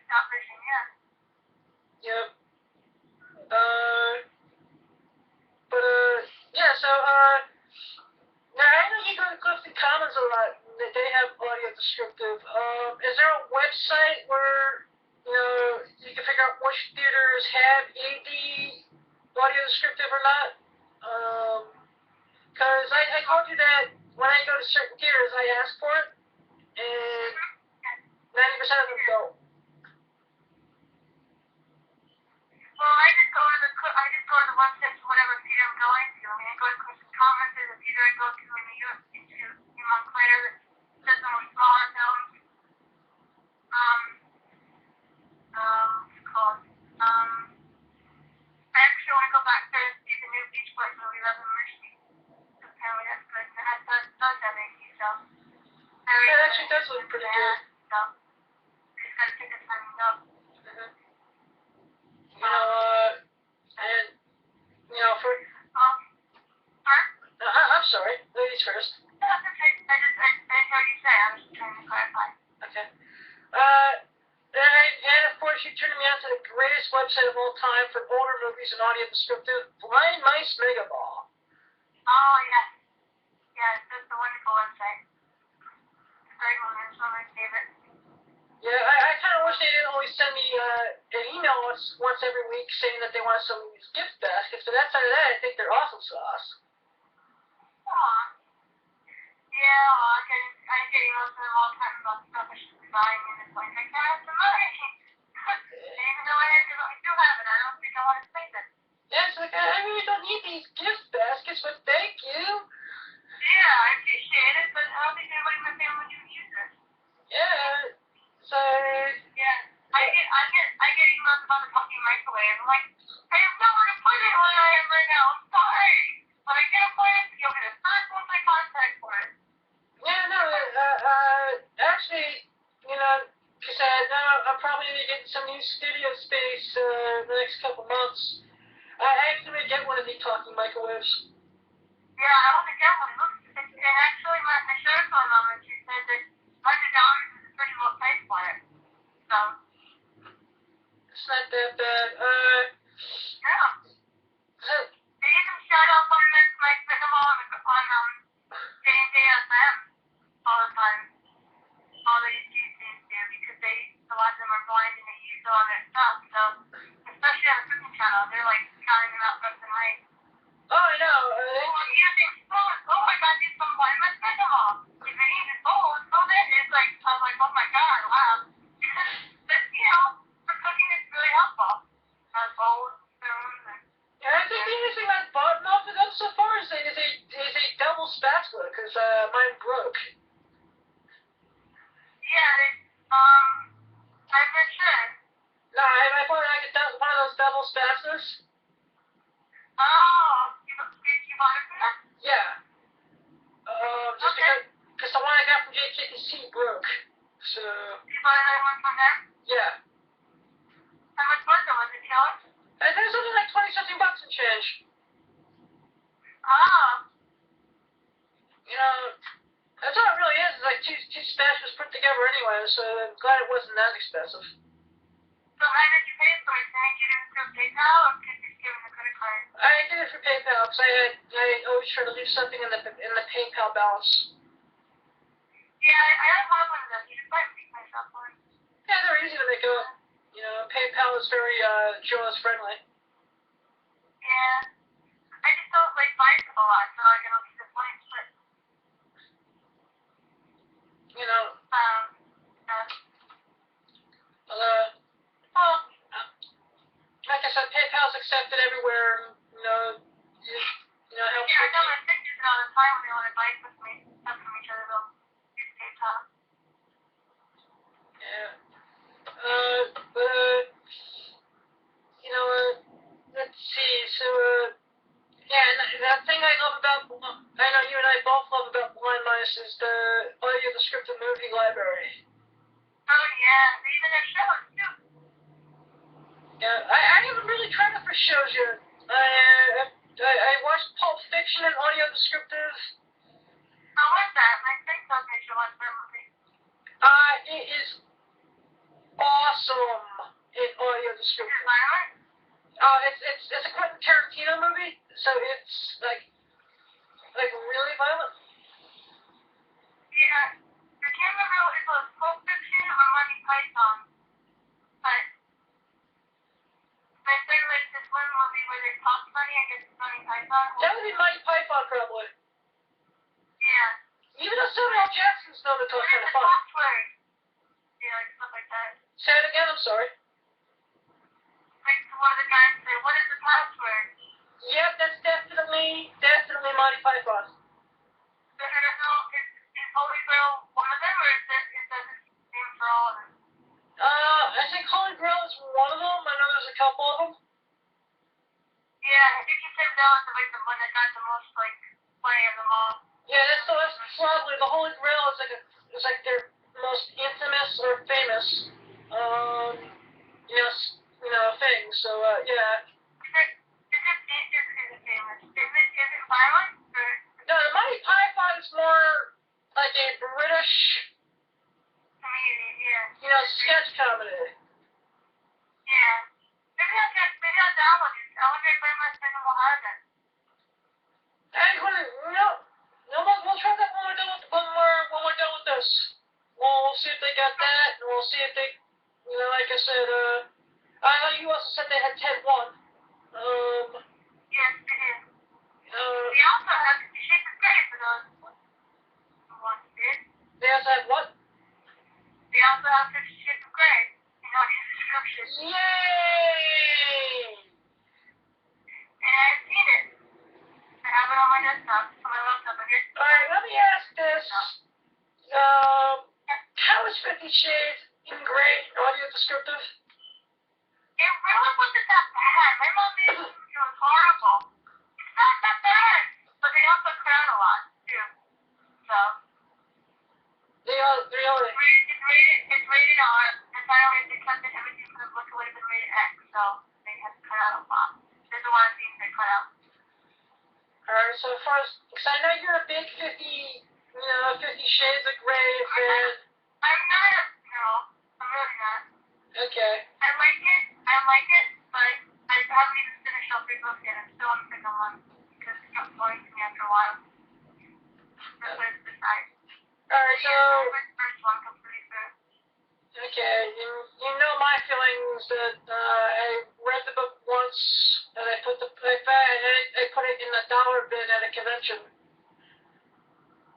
stop fishing, yeah.
Yep. Now I know you go to Clifton Commons a lot. They have audio descriptive. Is there a website where you can figure out which theaters have AD audio descriptive or not? Because I told you that when I go to certain theaters, I ask for it, and 90% of them don't.
Well, I just go to the website for whatever theater I'm going to. I mean, I go to Christmas Commons. There's a theater I go to in Montclair that does some smaller films. What's it called? I actually want to go back there and see the new Beach Boys movie, Love and Mercy. Apparently that's good. And that does have AC, so.
It actually does look pretty good.
So, I just gotta take the time and go.
I'm sorry, ladies first.
No, that's okay. I didn't hear you say. I was just trying to clarify.
Okay. And of course, you turned me on to the greatest website of all time for older movies and audio descriptive, Blind Mice Megaball.
Oh, yes. Yes, that's a wonderful website. It's a great one. It's one of my favorites.
Yeah, I kind of wish they didn't always send me an email once every week saying that they want some of these gift baskets, but outside of that, I think they're awesome sauce.
Aw. Yeah, well, I'm getting most of them all the time about stuff I should be buying, and it's like, I can't have the money. And even though I do have it, I don't think I want to spend it.
Yeah, it's like, I really don't need these gift baskets, but thank you.
Yeah, I appreciate it, but I don't think anybody in my family would use it.
Yeah, so...
Yeah, I get emails about the talking microwave. I'm like, I have nowhere to put it where I am right now. I'm sorry. But I can't put it. You'll be the first one I contact for it.
Yeah, no, actually, because I'm probably going to get some new studio space in the next couple months. I actually may get one of these talking microwaves.
Yeah, I want to get one. And actually, I shared with my mom, and she said that $100 is a pretty low price for it. So So,
It's not that bad.
yeah. They even shut up on my cinema on JSM all the time. All the YouTube things do because a lot of them are blind and they use it on their stuff. So, especially on the cooking channel, they're like counting them out left and right.
Oh, I know.
Well, using spoons. Oh my God, these some blind my cinema. If they use spoons, so then it's like I was like, oh my God, wow. But you know, for cooking, it's really helpful. Bowls, spoons, and
Yeah, I think the only thing I've bought off of them so far is a double spatula, because mine broke.
yeah, I'm for sure.
No, I bought like one of those double spatulas.
Oh, you bought it from them?
Yeah. Just
Okay.
because the one I got from JKC broke. So,
You bought another one from them?
yeah.
How much was it? Was it killer?
And there's only like 20-something bucks and change.
Oh.
You know, that's all it really is like two spatulas put together anyway, so I'm glad it wasn't that expensive.
So how did you pay for it? Did you do it through PayPal or could you just give them a credit card?
I did it for PayPal because I always try to leave something in the PayPal balance.
Yeah, I don't have one of those. You should probably make myself one.
Yeah, they're easy to make up. You know, PayPal is very Jaws friendly.
Yeah. I just don't like buying a lot, so I can only see the points, but
You know, well, like I said, PayPal's accepted everywhere. You know, helps
yeah, I
with
tell my sisters all the time when they want to buy stuff from each other, they'll use PayPal.
Yeah. You know, let's see. So, yeah, and that thing I love about, I know you and I both love about Blind Mice is the audio descriptive movie library.
Oh yeah, they even have shows too.
Yeah, I haven't really tried it for shows yet. I watched Pulp Fiction and audio descriptive.
How was that? My friend told me she watched that movie.
It is awesome in audio
Is it
descriptive.
violent?
It's a Quentin Tarantino movie, so it's like really violent.
Yeah. I can't remember if it was Pulp Fiction or Monty Python, but my friend liked this one movie where they talk funny. I guess it's Monty Python.
That would be Monty Python probably.
Yeah.
Even though Samuel Jackson's known to talk
What
kind
is
of
the
fun.
password? Yeah, like stuff like that.
Say it again. I'm sorry.
Like one of the guys say, "What is the password?"
Yep, that's definitely Monty Python.
So I don't know, is Holy Grail one of them, or is that the same for all of them?
I think Holy Grail is one of them. I know there's a couple of them.
Yeah, I think you said that was the one that got the most like play of them all.
Yeah, that's probably the Holy Grail is like their most infamous or famous, thing. So yeah.
Is it famous? Is it violent or?
No, the Monty Python is more like a British,
Comedian, yeah.
sketch comedy.
Yeah. Maybe I'll download it. I wonder if my friend will have it.
Hey, we'll try that when we're done with this. We'll see if they got that, and we'll see if they, like I said, I know you also said they had 10-1.
Yes, it is.
They
They also have the shape of grade for those who want it.
They also have what?
They also have the shape of grade in all your descriptions.
Yay!
And I've seen it. I have it on my desktop, on my laptop.
Alright, let me ask this. How is 50 Shades in grade audio descriptive?
It really wasn't that bad. My mom made it was horrible. It's not that bad. But they also cut out a lot, too. So. It's rated R. And finally they cut everything from the book would have been rated X. So they had to cut out a lot. There's a lot of things they cut out.
Alright, so as far as, because I know you're a big 50 Shades of Grey fan.
I'm not, no, I'm really not.
Okay.
I like it, but I haven't even finished all three books yet. I'm still on the second one because it stopped boring to me after a while. That's what it's decided.
Alright, so...
The first one completely through.
Okay, you know my feelings that I read the book once and I put I put it in the dollar bin at a convention.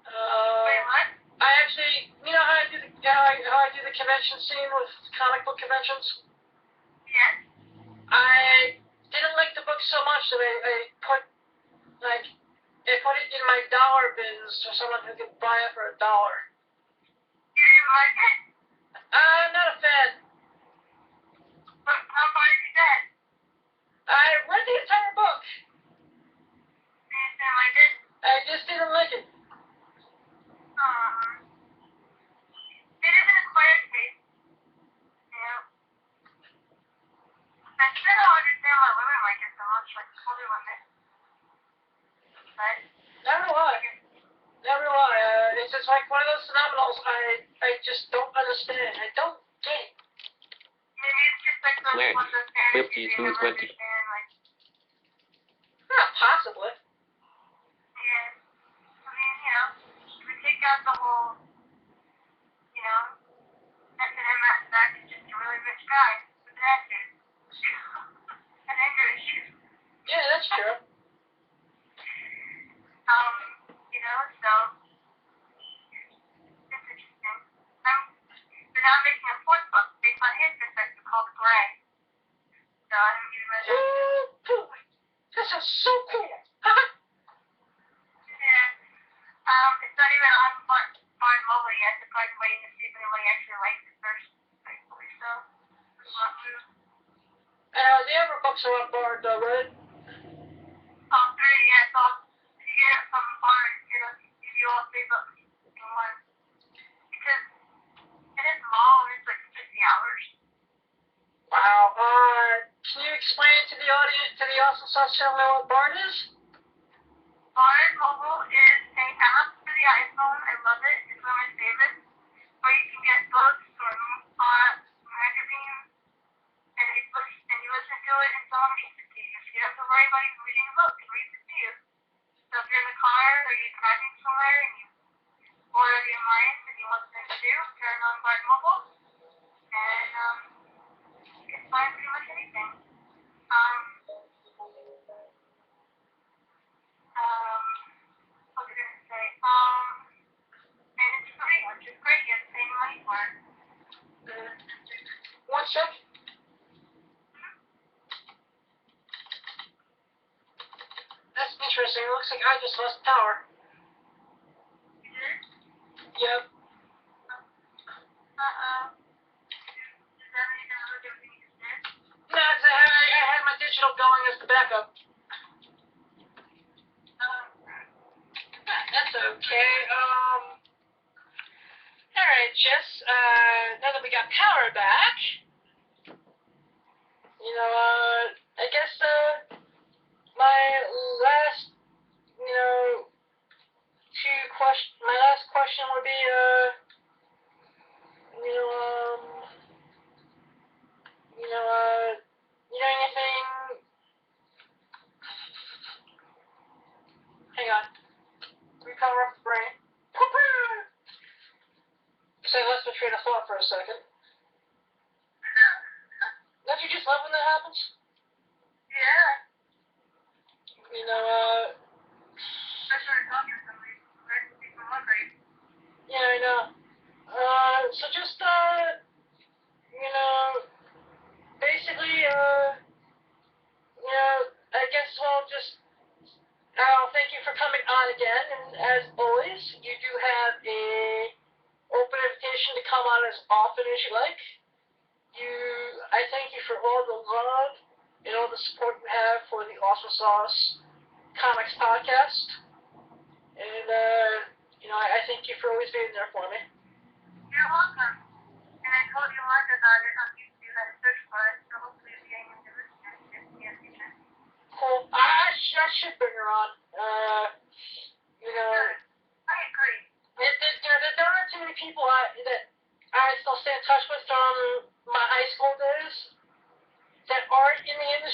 Wait, what?
I actually, you know how I do the convention scene with comic book conventions?
Yes.
I didn't like the book so much that I put it in my dollar bins for someone who could buy it for $1.
You didn't like it?
I'm not a fan.
But how far did you get?
I read the entire book.
You didn't like it?
I just didn't like it.
It is an acquired taste. You know? I still don't understand why women like it so much, like older women. But
Never lie. Never lie. It's just like one of those phenomenals I just don't understand. I don't get it.
maybe it's just like those
Where?
ones of fantasies they
52,
never
20.
understand, like,
Possibly.
yeah. I mean, you know, if we take out the whole, you know, S&M aspect, he's just a really rich guy with an attitude. And anger issues.
Yeah, that's true.
You know, so it's interesting. They're now making a fourth book based on his perspective called Gray. So I haven't even read that.
Oh, cool. This is so cool.
Yeah. It's not even on Barnes Mobile yet. They're probably waiting to see if anybody actually likes it first. Thankfully, so it's not true.
The other books are on board, though, right?
All three, yeah, it's all, if you get it from Barnes, it'll give you all three books in one. Because it is long, it's like 50 hours.
Wow. Can you explain to the audience, to the Awesome Sauce channel, what Bard is?
Barnes Mobile is an app for the iPhone. I love it. It's one of my favorites. Where you can get books or magazines, and you listen to it, and someone reads it to you. So you don't have to worry about even reading the book. It reads it to you. So if you're in the car or you're driving somewhere and you bored out of your mind and you want something to do, turn on Barnes Mobile, and you can find pretty much anything. What was I gonna say? And it's free, which is great. You have to pay any money for it.
One sec. That's interesting. It looks like I just lost power.
You did?
Yep.
Does that mean you're gonna lose everything you just did?
No, I had my digital going as the backup. That's okay. Alright, Jess, now that we got power back, you know, I guess, my last, you know, my last question would be, anything, hang on, recover up the brain. So I lost my train of thought for a second. Don't you just love when that happens?
Yeah.
You know,
Especially when you're talking to somebody. Right? People look great.
yeah, I know. So just, you know, basically, I guess I'll thank you for coming on again, and as always, you do have a open invitation to come on as often as you like. I thank you for all the love and all the support you have for the Awesome Sauce Comics podcast, and, I thank you for always being there for me.
You're welcome. And I told you once about it on YouTube. I searched for it, so hopefully you'll be getting into listeners in the near future.
Cool. I should bring her on.
Good. I agree.
There aren't too many people that I still stay in touch with from my high school days.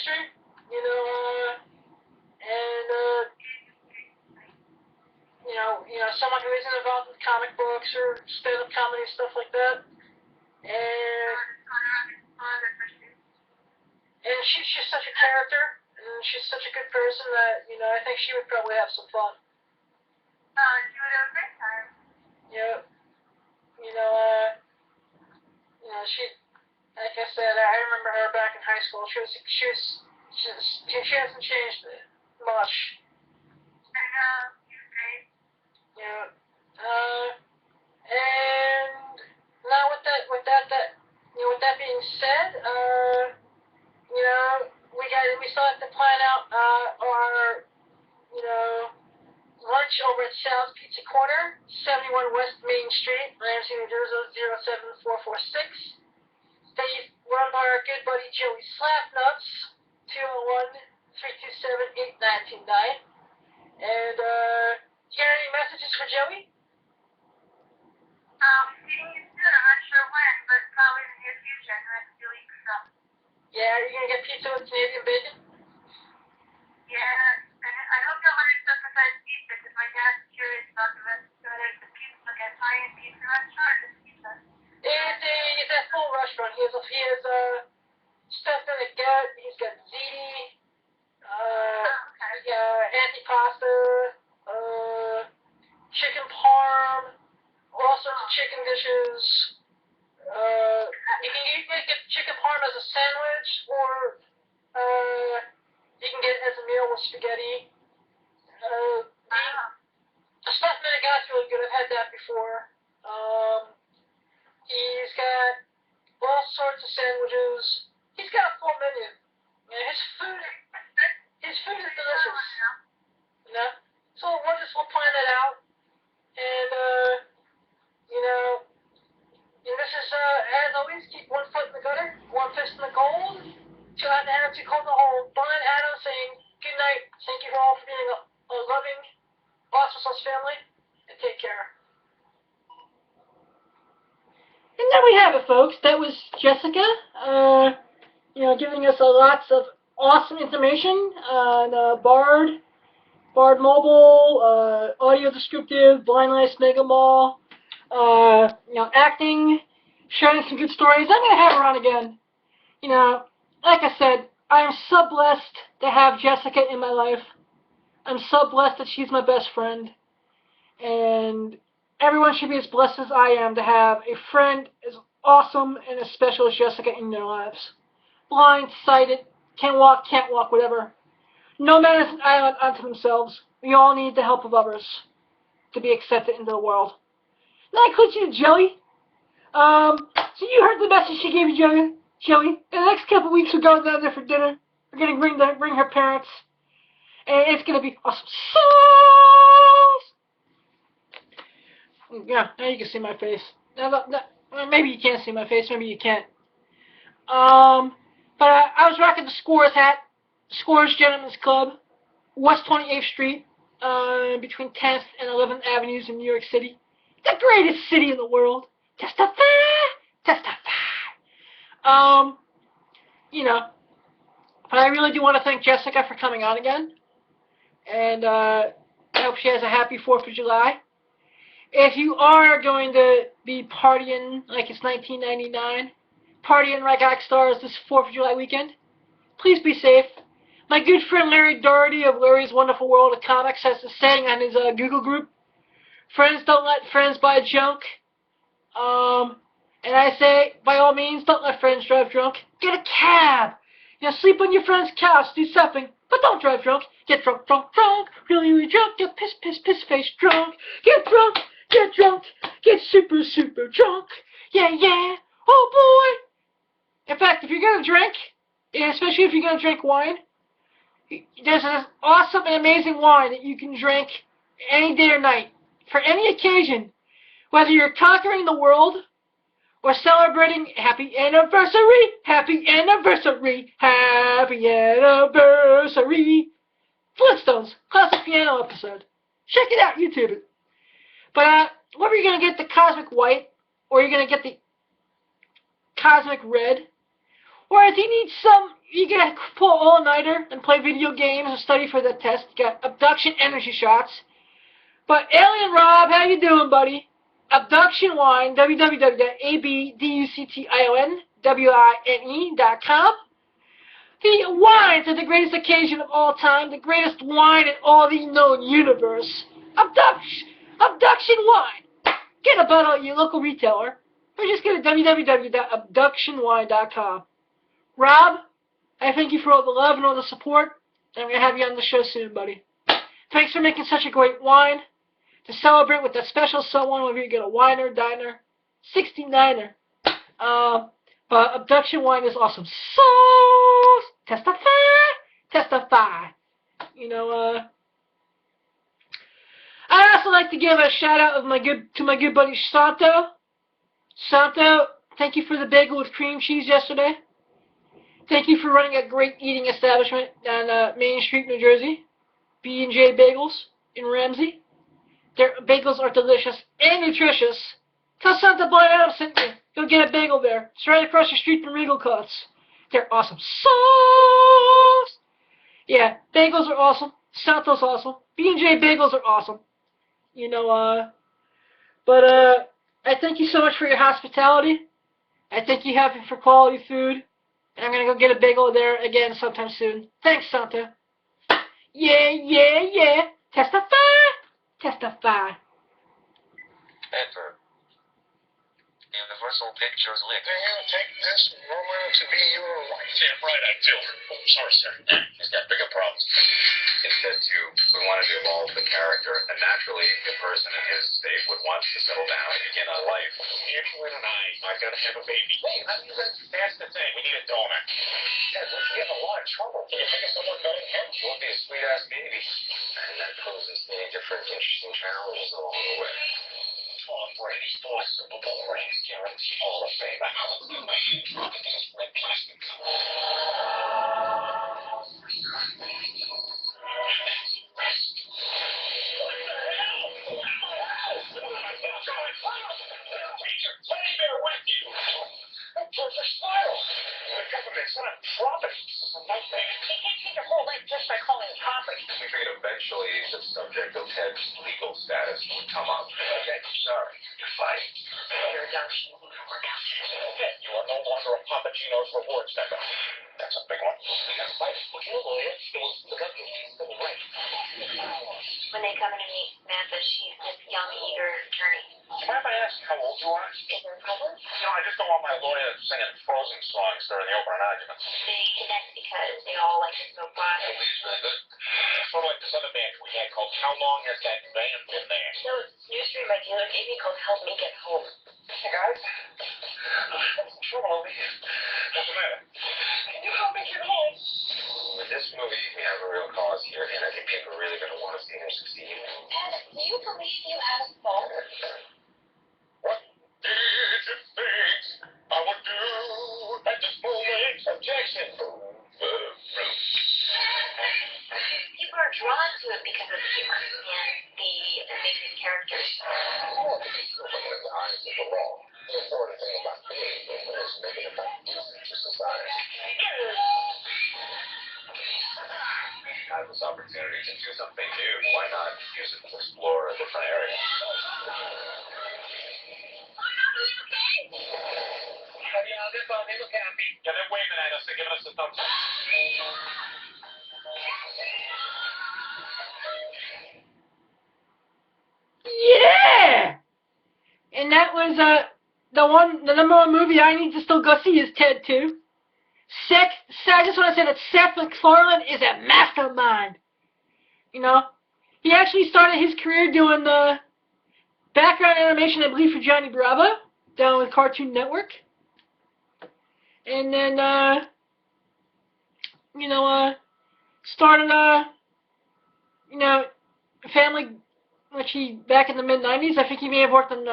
industry, you know, and someone who isn't involved in comic books or stand-up comedy stuff like that. And she's such a character, and she's such a good person that, I think she would probably have some fun.
She would have a great time.
Yeah. She, like I said, I remember her back in high school. She hasn't changed much.
I know, she's great.
Yeah. And now with that being said, we still have to plan out our, lunch over at Sal's Pizza Corner, 71 West Main Street, Ramsey, New Jersey, 07446. They run by our good buddy Joey Slapnuts, 201-327-8929. And, you got any messages for Joey?
Meeting you soon. I'm not sure when, but probably in the near future, in the next few weeks, so.
Yeah, are you gonna get pizza with Canadian bacon?
Yeah, and I hope you'll order stuff besides pizza, because my dad's curious about the rest of the pizza, like Italian pizza restaurant, or pizza.
It's a full restaurant. He has stuff in the gut. He's got ziti,
Okay.
antipasta, chicken parm, all sorts of chicken dishes. You can get chicken parm as a sandwich, or you can get it as a meal with spaghetti. The stuffed menegotte's really good. I've had that before. He's got all sorts of sandwiches. He's got a full menu. Yeah, his food is delicious. So we'll plan that out. And and this is as always, keep one foot in the gutter, one fist in the gold. Till I have the attitude cold in the hole. Brian Adams saying good night. Thank you all for being a loving, awesome sauce family, and take care. And there we have it, folks. That was Jessica, giving us lots of awesome information on Bard Mobile, audio descriptive, Blind Lights Mega Mall, acting, sharing some good stories. I'm going to have her on again. Like I said, I am so blessed to have Jessica in my life. I'm so blessed that she's my best friend. And everyone should be as blessed as I am to have a friend as awesome and as special as Jessica in their lives. Blind, sighted, can't walk, whatever. No man is an island unto themselves. We all need the help of others to be accepted into the world. That includes you, Joey. So you heard the message she gave you, Joey. In the next couple of weeks, we're going down there for dinner. We're going to bring her parents. And it's going to be awesome sauce. Yeah, now you can see my face. Now, maybe you can't see my face. Maybe you can't. But I was rocking the Scores hat. Scores Gentlemen's Club. West 28th Street. Between 10th and 11th Avenues in New York City. The greatest city in the world. Testify. But I really do want to thank Jessica for coming on again. And I hope she has a happy 4th of July. If you are going to be partying like it's 1999, partying like rock stars this 4th of July weekend, please be safe. My good friend Larry Doherty of Larry's Wonderful World of Comics has this saying on his Google group: friends don't let friends buy junk. And I say, by all means, don't let friends drive drunk. Get a cab. Sleep on your friend's couch, do something, but don't drive drunk. Get drunk, really, really drunk. Get piss face drunk. Get drunk, get super, super drunk. Yeah, oh boy. In fact, if you're gonna drink, and especially if you're gonna drink wine, there's this awesome and amazing wine that you can drink any day or night, for any occasion, whether you're conquering the world or celebrating happy anniversary. Flintstones, classic piano episode. Check it out, YouTube it. But whether you're going to get the Cosmic White or you're going to get the Cosmic Red, Or if you need you can pull all-nighter and play video games and study for the test. You got Abduction Energy Shots. But Alien Rob, how you doing, buddy? Abduction Wine, www.abductionwine.com. The wines are the greatest occasion of all time, the greatest wine in all the known universe. Abduction Wine. Get a bottle at your local retailer, or just go to www.abductionwine.com. Rob, I thank you for all the love and all the support, and I'm going to have you on the show soon, buddy. Thanks for making such a great wine to celebrate with that special someone, whether you get a winer, diner, 69er. But Abduction Wine is awesome. So, testify. You know, I also like to give a shout out to my good buddy Santo. Santo, thank you for the bagel with cream cheese yesterday. Thank you for running a great eating establishment on Main Street, New Jersey. B&J Bagels in Ramsey. Their bagels are delicious and nutritious. Tell Santa Boy Adam sent you. Go get a bagel there. It's right across the street from Regal Cuts. They're awesome. Sauce! Yeah, bagels are awesome. Santo's awesome. B&J Bagels are awesome. You know, I thank you so much for your hospitality. I thank you happy for quality food. And I'm going to go get a bagel there again sometime soon. Thanks, Santa. Yeah. Testify.
Enter. Universal Pictures link.
Do you take this woman to be your wife? Damn right I do. Oh, sorry, sir. He's got bigger problems.
Instead, we wanted to evolve the character, and naturally, a person in his state would want to settle down and begin a life.
Antoine and I gotta have a baby. Wait, I mean, that's the thing. We need a donor. Dad, we're getting a lot of trouble. Can you think of someone better than him?
She will be a sweet-ass baby. And that poses many different interesting challenges along the way.
Tom Brady, 4 Super Bowl rings, guaranteed Hall of Fame. Look at these red plastic cups. Teddy bear with you. That perfect smile. The government's on property. This is a nightmare. You can't take your whole life just by calling it property.
We figured eventually the subject of Ted's legal status would come up.
Okay, sorry.
You're fighting.
You're a young human workout. Okay, you are no longer a Papagino's reward center. That's a big one. We got to fight. Well, you're a lawyer. Look up your civil rights.
When they come in to meet Samantha, she's this young, eager attorney.
Do you mind if I ask how old you are?
Is there a problem?
You know, I just don't want my lawyer singing Frozen songs during the opening arguments.
They connect because they all like to smoke pot.
He's really good.
Sort of like this other band we had called How Long Has That Band Been There?
No, it's a new stream my dealer gave me called Help Me Get Home.
Hey, guys. What's the trouble over here? What's the matter? Can you help me get home?
With this movie, we have a real cause here, and I think people are really going to want to see him succeed.
Dad, do you believe you have a phone?
What did you think I would do at this moment? Objection.
People are drawn to it because of the humor and the amazing characters.
More to be true in the eyes of the law. The important thing about being human is making a contribution to society. I have this opportunity to do something new. Why not use it to explore a different area?
They're looking at me. Yeah, they're waving at us. They're giving us a thumbs up.
Yeah! And that was the number one movie I need to still go see is Ted 2. I just want to say that Seth MacFarlane is a mastermind. You know, he actually started his career doing the background animation, I believe, for Johnny Bravo down with Cartoon Network. And then, started, Family, which he, back in the mid-90s, I think he may have worked on,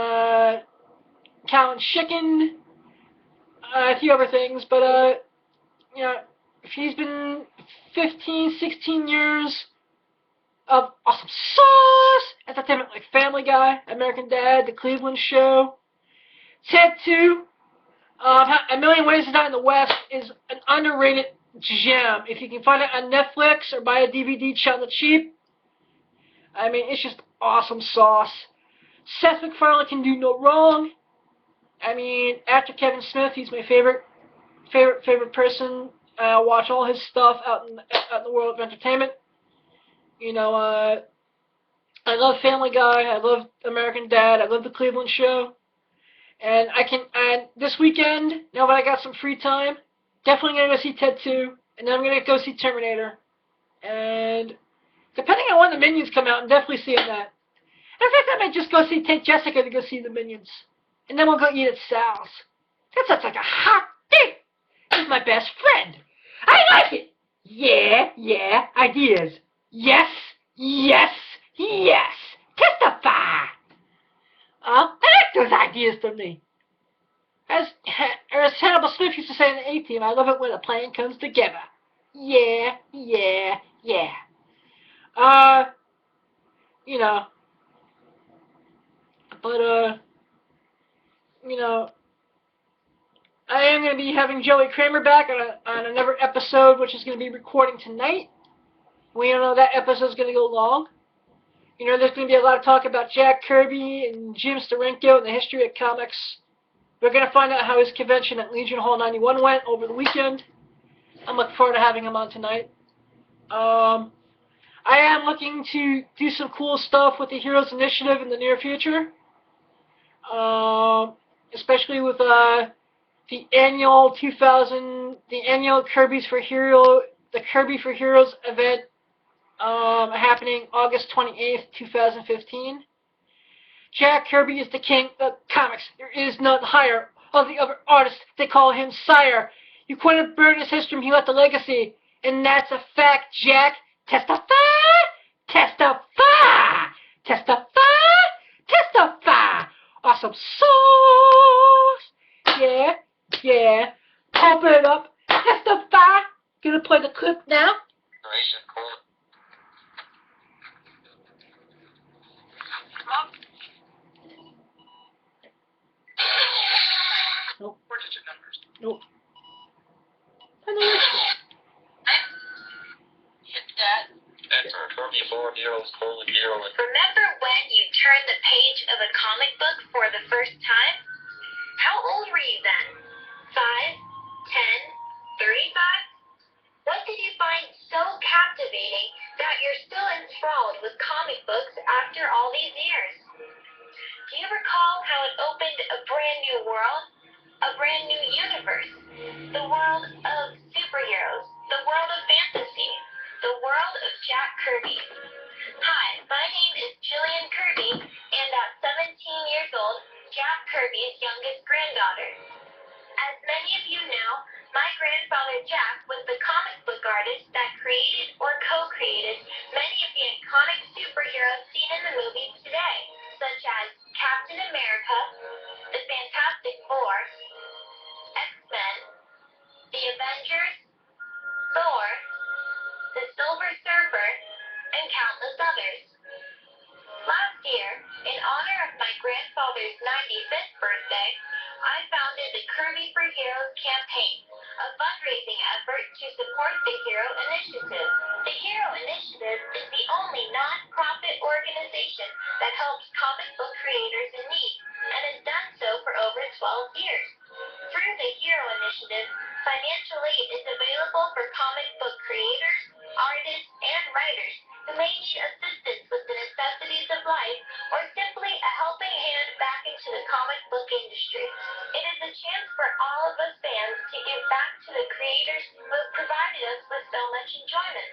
Cow and Chicken, a few other things, but, he's been 15, 16 years of awesome sauce, entertainment like Family Guy, American Dad, The Cleveland Show, Ted 2, A Million Ways to Die in the West is an underrated gem. If you can find it on Netflix or buy a DVD on the cheap, I mean, it's just awesome sauce. Seth MacFarlane can do no wrong. I mean, after Kevin Smith, he's my favorite person. I watch all his stuff out in the world of entertainment. You know, I love Family Guy. I love American Dad. I love The Cleveland Show. And this weekend, now that I got some free time, definitely gonna go see Ted 2, and then I'm gonna go see Terminator. And depending on when the Minions come out, I'm definitely seeing that. In fact, I might just take Jessica to go see the Minions. And then we'll go eat at Sal's. That sounds like a hot date with my best friend. I like it! Yeah, ideas. Yes. Testify! I like those ideas from me. As Hannibal Smith used to say in the A-Team, I love it when a plan comes together. Yeah. You know, but, you know, I am going to be having Joey Kramer back on another episode, which is going to be recording tonight. We don't know that episode's going to go long. You know, there's going to be a lot of talk about Jack Kirby and Jim Steranko and the history of comics. We're going to find out how his convention at Legion Hall 91 went over the weekend. I'm looking forward to having him on tonight. I am looking to do some cool stuff with the Heroes Initiative in the near future. Especially with the annual Kirby for Heroes event happening August 28th, 2015. Jack Kirby is the king of comics. There is none higher. All the other artists, they call him sire. You couldn't burn his history, he left a legacy. And that's a fact, Jack. Testify! Awesome sauce! Yeah. Pump it up. Testify! Gonna play the clip now. Nope. Nope. I know it.
That's our Kirby 4 Heroes, Holy Hero.
Remember when you turned the page of a comic book for the first time? How old were you then? 5, 10, 35? What did you find so captivating that you're still enthralled with comic books after all these years? Do you recall how it opened a brand new world? A brand new universe? The world of superheroes. The world of fantasy. The world of Jack Kirby. Hi, my name is Jillian Kirby, and at 17 years old, Jack Kirby's youngest granddaughter. As many of you know, my grandfather Jack was the comic book artist that created or co-created many of the iconic superheroes seen in the movies today, such as Captain America, the Fantastic Four, X-Men, the Avengers, Thor, the Silver Surfer, and countless others. Last year, in honor of my grandfather's 95th birthday, I founded the Kirby for Heroes campaign, a fundraising effort to support the Hero Initiative. The Hero Initiative is the only non-profit organization that helps comic book creators in need, and has done so for over 12 years. Through the Hero Initiative, financial aid is available for comic book creators, artists, and writers who may need assistance with the necessities of life, or simply a helping hand back into the comic book industry. It is a chance for all of us fans to give back to the creators who have provided us with so much enjoyment.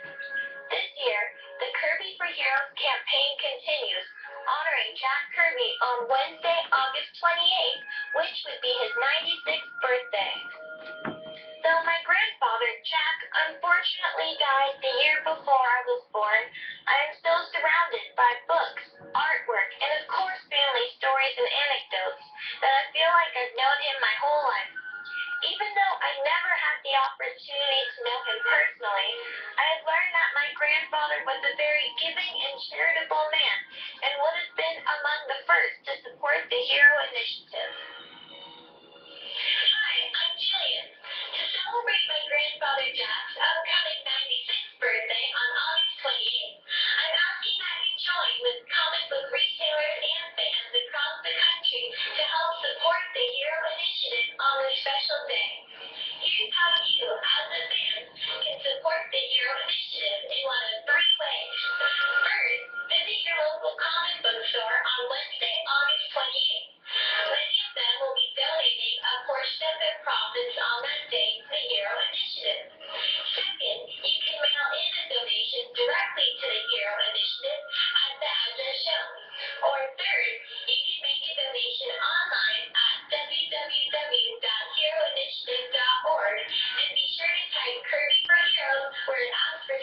This year, the Kirby for Heroes campaign continues, honoring Jack Kirby on Wednesday, August 28th, which would be his 96th birthday. Though my grandfather, Jack, unfortunately died the year before I was born, I am still surrounded by books, artwork, and of course family stories and anecdotes that I feel like I've known him my whole life. Even though I never had the opportunity to know him personally, I have learned that my grandfather was a very giving and charitable man, and would have been among the first to support the Hero Initiative. Hi,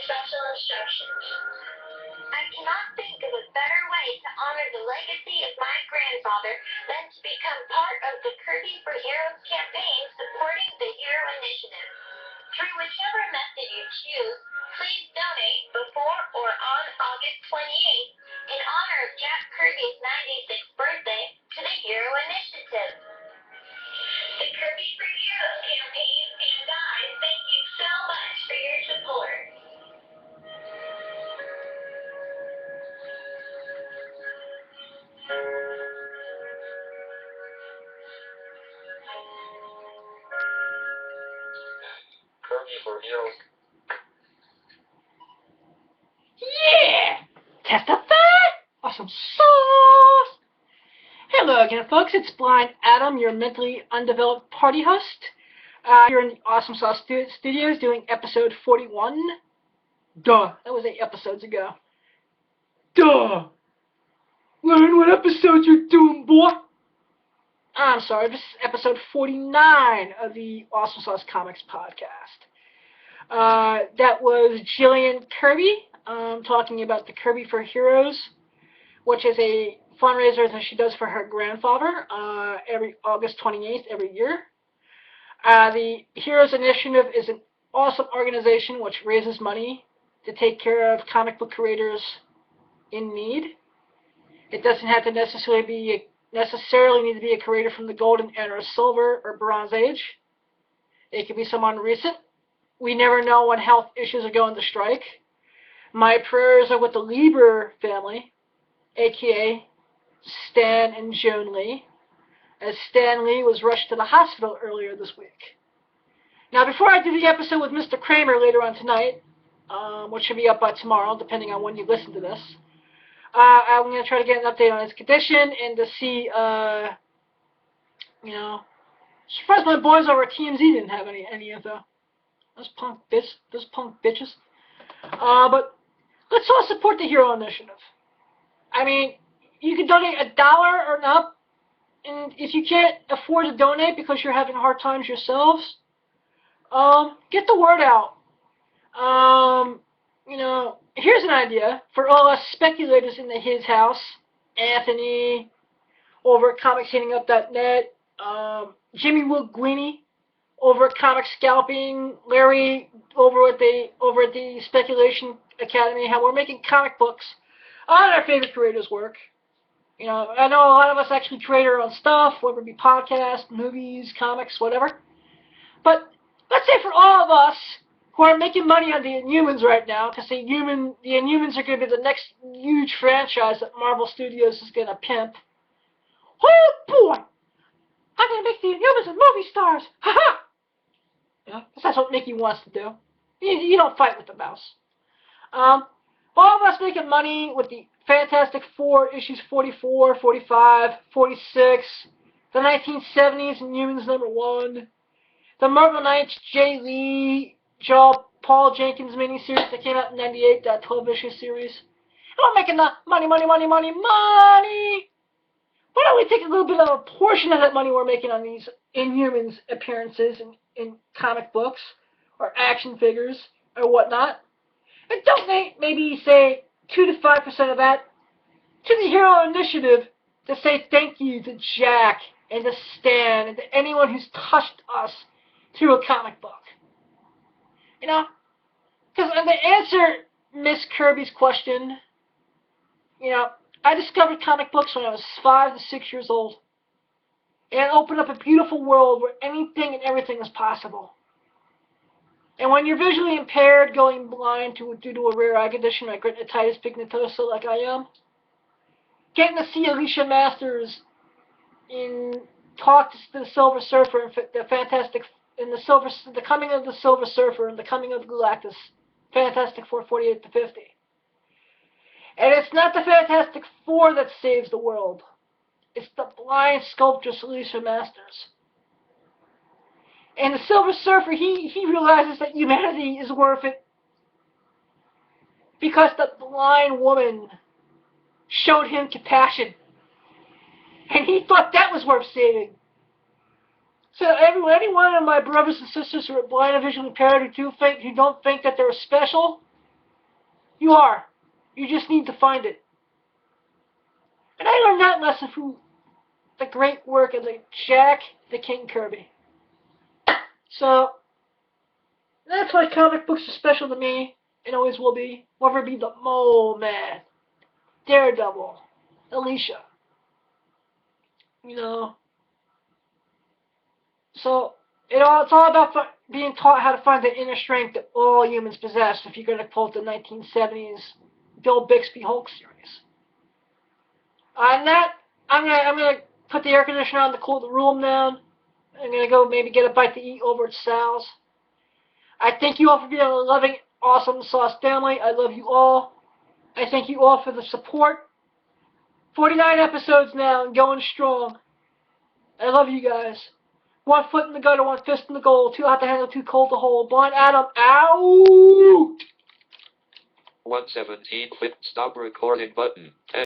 special instructions. I cannot think of a better way to honor the legacy of my grandfather than to become part of the Kirby for Heroes campaign supporting the Hero Initiative. Through whichever method you choose, please donate before or on August 28th in honor of Jack Kirby's 96th birthday to the Hero Initiative. The Kirby for Heroes campaign and guys, thank you so much for your support.
Kirby for Heroes.
Yeah! Testify! Awesome sauce! Hello again, folks. It's Blind Adam, your mentally undeveloped party host. Here in the Awesome Sauce Studios doing episode 41. Duh. That was 8 episodes ago. Duh! Learn what episodes you're doing, boy! I'm sorry, this is episode 49 of the Awesome Sauce Comics podcast. That was Jillian Kirby talking about the Kirby for Heroes, which is a fundraiser that she does for her grandfather every August 28th every year. The Heroes Initiative is an awesome organization which raises money to take care of comic book creators in need. It doesn't have to necessarily need to be a creator from the Golden Era, Silver, or Bronze Age. It could be someone recent. We never know when health issues are going to strike. My prayers are with the Lieber family, a.k.a. Stan and Joan Lee, as Stan Lee was rushed to the hospital earlier this week. Now, before I do the episode with Mr. Kramer later on tonight, which should be up by tomorrow, depending on when you listen to this, I'm going to try to get an update on his condition and to see, surprised my boys over at TMZ didn't have any info. Those punk bitches. But let's all support the Hero Initiative. I mean, you can donate $1 or up, and if you can't afford to donate because you're having hard times yourselves, get the word out. Here's an idea for all us speculators in the His House. Anthony over at comicsheatingup.net, Jimmy Will Guiney over at Comic Scalping, Larry over at the Speculation Academy, how we're making comic books on our favorite creators' work. I know a lot of us actually create our own stuff, whether it be podcasts, movies, comics, whatever. But let's say for all of us who are making money on the Inhumans right now, because the Inhumans are going to be the next huge franchise that Marvel Studios is going to pimp. Oh boy! I'm going to make the Inhumans as movie stars! Ha-ha! That's what Mickey wants to do. You don't fight with the mouse. All of us making money with the Fantastic Four issues 44, 45, 46, the 1970s Inhumans #1, the Marvel Knights Jay Lee, Paul Jenkins miniseries that came out in '98, that 12-issue series. And we're making the money! Why don't we take a little bit of a portion of that money we're making on these Inhumans appearances in comic books or action figures or whatnot, and donate maybe, say, 2 to 5% of that to the Hero Initiative to say thank you to Jack and to Stan and to anyone who's touched us through a comic book. Because to answer Miss Kirby's question, I discovered comic books when I was 5 to 6 years old. And it opened up a beautiful world where anything and everything is possible. And when you're visually impaired, going blind due to a rare eye condition like retinitis pigmentosa like I am, getting to see Alicia Masters talk to the Silver Surfer and the coming of the Silver Surfer and the coming of Galactus, Fantastic Four 48 to 50. And it's not the Fantastic Four that saves the world. It's the blind sculptress Alicia Masters. And the Silver Surfer, he realizes that humanity is worth it because the blind woman showed him compassion. And he thought that was worth saving. So any one of my brothers and sisters who are blind and visually impaired who don't think that they're special, You are. You just need to find it. And I learned that lesson from the great work of the Jack the King Kirby. So, that's why comic books are special to me, and always will be. Whether it be the Mole Man, Daredevil, Alicia. You know. So, it's all about being taught how to find the inner strength that all humans possess if you're going to quote the 1970s Bill Bixby Hulk series. On that, I'm gonna put the air conditioner on to cool the room down. I'm gonna go maybe get a bite to eat over at Sal's. I thank you all for being a loving, awesome sauce family. I love you all. I thank you all for the support. 49 episodes now and going strong. I love you guys. 1 foot in the gutter, 1 fist in the goal. Too hot to handle, too cold to hold. Blind Adam, out!
117 click stop recording button.